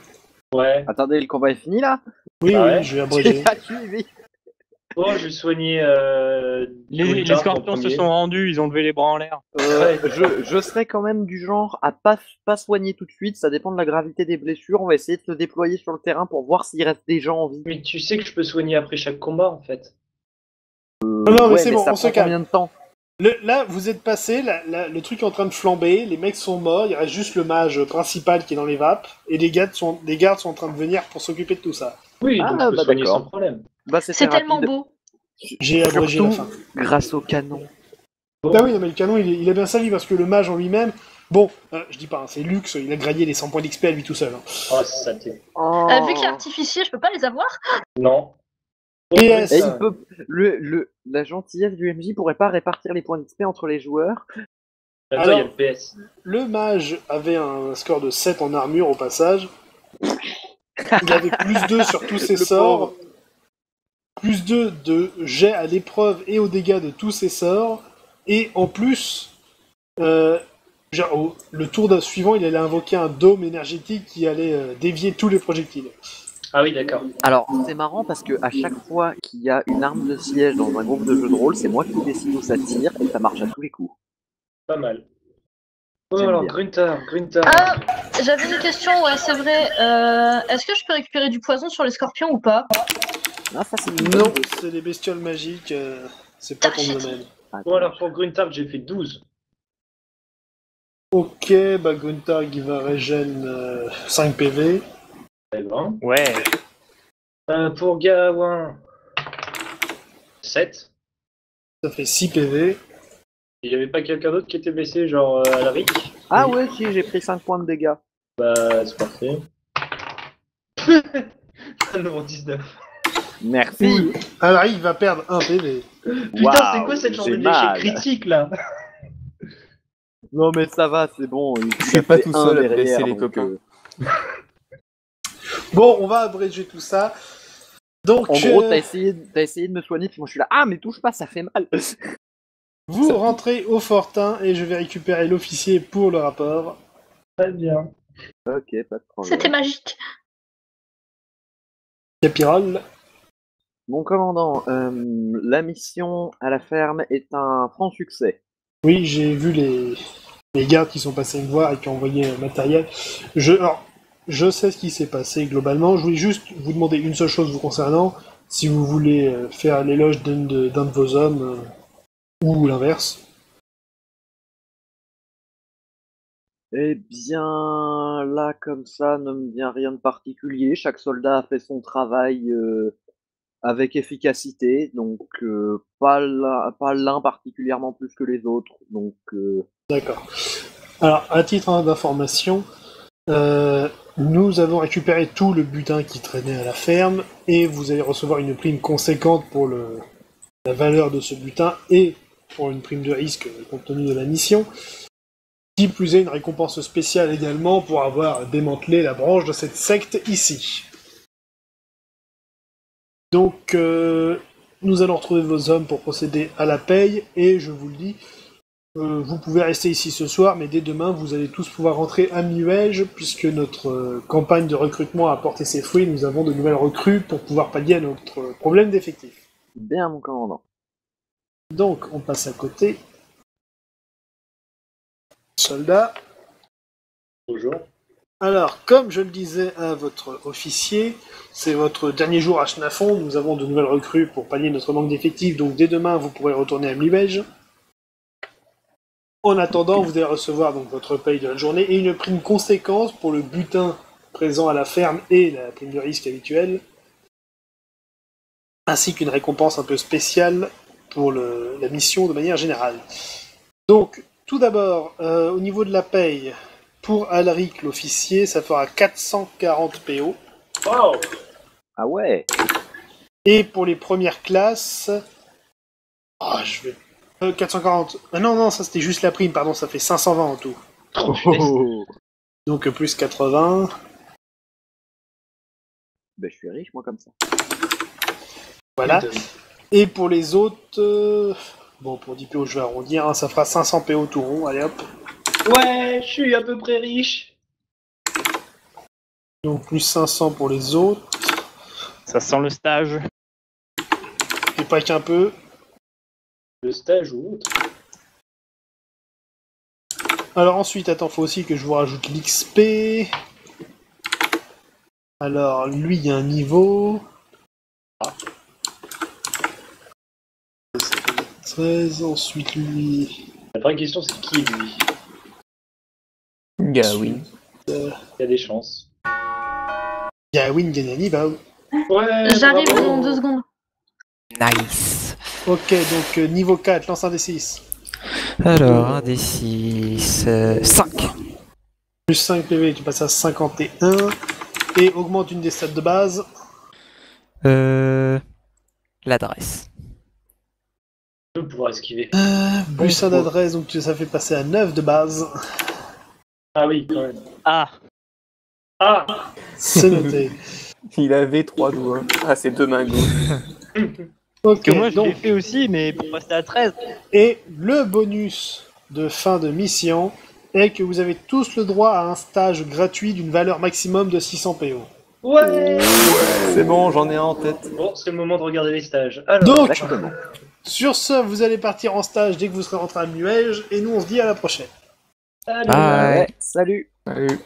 Ouais. Attendez, le combat est fini là? Oui, Bah oui, ouais. je vais abréger. J'ai pas suivi. Bon, je vais soigner. Les Gruntar en scorpions se premier. sont rendus, ils ont levé les bras en l'air. Ouais. Je serais quand même du genre à pas soigner tout de suite, ça dépend de la gravité des blessures. On va essayer de se déployer sur le terrain pour voir s'il reste des gens en vie. Mais tu sais que je peux soigner après chaque combat en fait. Non, non, mais Ouais, c'est bon, ça on se prend calme. combien de temps? Là, vous êtes passé, le truc est en train de flamber, les mecs sont morts, il reste juste le mage principal qui est dans les vapes, et les gardes sont en train de venir pour s'occuper de tout ça. Oui, Ah, donc je peux bah, soigner d'accord. sans problème. Bah, c'était C'est tellement rapide. beau. J'ai abrégé la fin. Surtout grâce au canon. Bon. Ah oui, non, mais le canon, il a bien servi parce que le mage en lui-même, bon, je dis pas, hein, c'est Lux, il a graillé les 100 points d'XP à lui tout seul. Hein. Oh, saleté. Oh. Vu qu'il est artificier, je peux pas les avoir. Non. PS. Et il peut, la gentillesse du MJ pourrait pas répartir les points d'XP entre les joueurs. Attends, Alors- il y a le PS. Le mage avait un score de 7 en armure au passage. Il avait plus 2 sur tous ses Le sorts. Plus 2 de jet à l'épreuve et aux dégâts de tous ses sorts. Et en plus, le tour suivant, il allait invoquer un dôme énergétique qui allait dévier tous les projectiles. Ah oui, d'accord. Alors, c'est marrant parce que à chaque fois qu'il y a une arme de siège dans un groupe de jeux de rôle, c'est moi qui décide où ça tire et ça marche à tous les coups. Pas mal. Bon, J'aime alors, bien. Gruntar. Ah, j'avais une question, ouais, c'est vrai. Est-ce que je peux récupérer du poison sur les scorpions ou pas? Ah, ça c'est une Non, bonne idée. c'est des bestioles magiques, c'est pas ton domaine. Ah, Bon, alors pour Gruntar, j'ai fait 12. Ok, bah Gruntag il va régène 5 PV. Très bien. Ouais. Pour Gawain, 7. Ça fait 6 PV. Il n'y avait pas quelqu'un d'autre qui était blessé, genre Alaric? Ah ouais, si, j'ai pris 5 points de dégâts. Bah, c'est parfait. Non, 19. Merci. Alors il va perdre 1 PV. Putain, c'est quoi cette genre j'ai d'échec mal. critique là? Non mais ça va, c'est bon. Je suis pas tout seul à blesser les donc, copains. Bon, on va abréger tout ça. Donc, En gros, t'as essayé de me soigner, puis moi je suis là. Ah, mais touche pas, ça fait mal. vous rentrez au fortin et je vais récupérer l'officier pour le rapport. Très bien. Ok, pas de problème. C'était magique. Capirol. Mon commandant, la mission à la ferme est un franc succès. Oui, j'ai vu les gardes qui sont passés me voir et qui ont envoyé matériel. Je sais ce qui s'est passé globalement. Je voulais juste vous demander une seule chose vous concernant. Si vous voulez faire l'éloge d'un de vos hommes ou l'inverse. Eh bien, là, comme ça, ne me vient rien de particulier. Chaque soldat a fait son travail avec efficacité, donc pas l'un particulièrement plus que les autres. Donc, D'accord. Alors, à titre d'information, nous avons récupéré tout le butin qui traînait à la ferme et vous allez recevoir une prime conséquente pour la valeur de ce butin et pour une prime de risque compte tenu de la mission. Qui plus est, une récompense spéciale également pour avoir démantelé la branche de cette secte ici. Donc, nous allons retrouver vos hommes pour procéder à la paye et je vous le dis, vous pouvez rester ici ce soir, mais dès demain, vous allez tous pouvoir rentrer à Muège, puisque notre campagne de recrutement a porté ses fruits. Nous avons de nouvelles recrues pour pouvoir pallier à notre problème d'effectifs. bien, mon commandant. Donc, on passe à côté. Soldats. Bonjour. Alors, comme je le disais à votre officier, c'est votre dernier jour à Chenafon. Nous avons de nouvelles recrues pour pallier notre manque d'effectifs, donc dès demain, vous pourrez retourner à Muège. En attendant, vous allez recevoir donc votre paye de la journée et une prime conséquente pour le butin présent à la ferme et la prime de risque habituelle, ainsi qu'une récompense un peu spéciale pour la mission de manière générale. Donc, tout d'abord, au niveau de la paye, pour Alaric l'officier, ça fera 440 PO. Wow. Ah ouais. Et pour les premières classes... Ah, je vais... 440... Ah non, ça c'était juste la prime, pardon, ça fait 520 en tout. Oh, putain. Donc plus 80... Ben, je suis riche, moi, comme ça. Voilà. Et pour les autres, bon, pour 10 PO, je vais arrondir, hein, ça fera 500 PO tout rond, allez hop. Ouais, je suis à peu près riche. Donc plus 500 pour les autres, Ça sent le stage. et pas qu'un peu. Le stage ou autre. Alors ensuite, attends, faut aussi que je vous rajoute l'XP. Alors, lui, il y a un niveau. 13, ensuite lui... La vraie question, c'est qui lui? Gawain. Il y a des chances. Gawain Ganani, bah... Ouais, J'arrive bravo. dans 2 secondes. Nice. Ok, donc niveau 4, lance un D6. Alors, un des 6. 5. Plus 5 PV, tu passes à 51. Et augmente une des stats de base. L'adresse. Je vais pouvoir esquiver. Plus 1 d'adresse, donc ça fait passer à 9 de base. Ah oui, quand même. Ah, Ah C'est noté. Il avait 3 doigts. Ah, c'est 2 mains gauches. Ok, que moi je l'ai donc, fait aussi, mais pour passer à 13. et le bonus de fin de mission est que vous avez tous le droit à un stage gratuit d'une valeur maximum de 600 PO. Ouais C'est bon, j'en ai un en tête. Bon, c'est le moment de regarder les stages. Alors, Donc, Exactement. sur ce, vous allez partir en stage dès que vous serez rentré à Nuège, et nous on se dit à la prochaine. salut. Bye. Ouais, salut. Salut.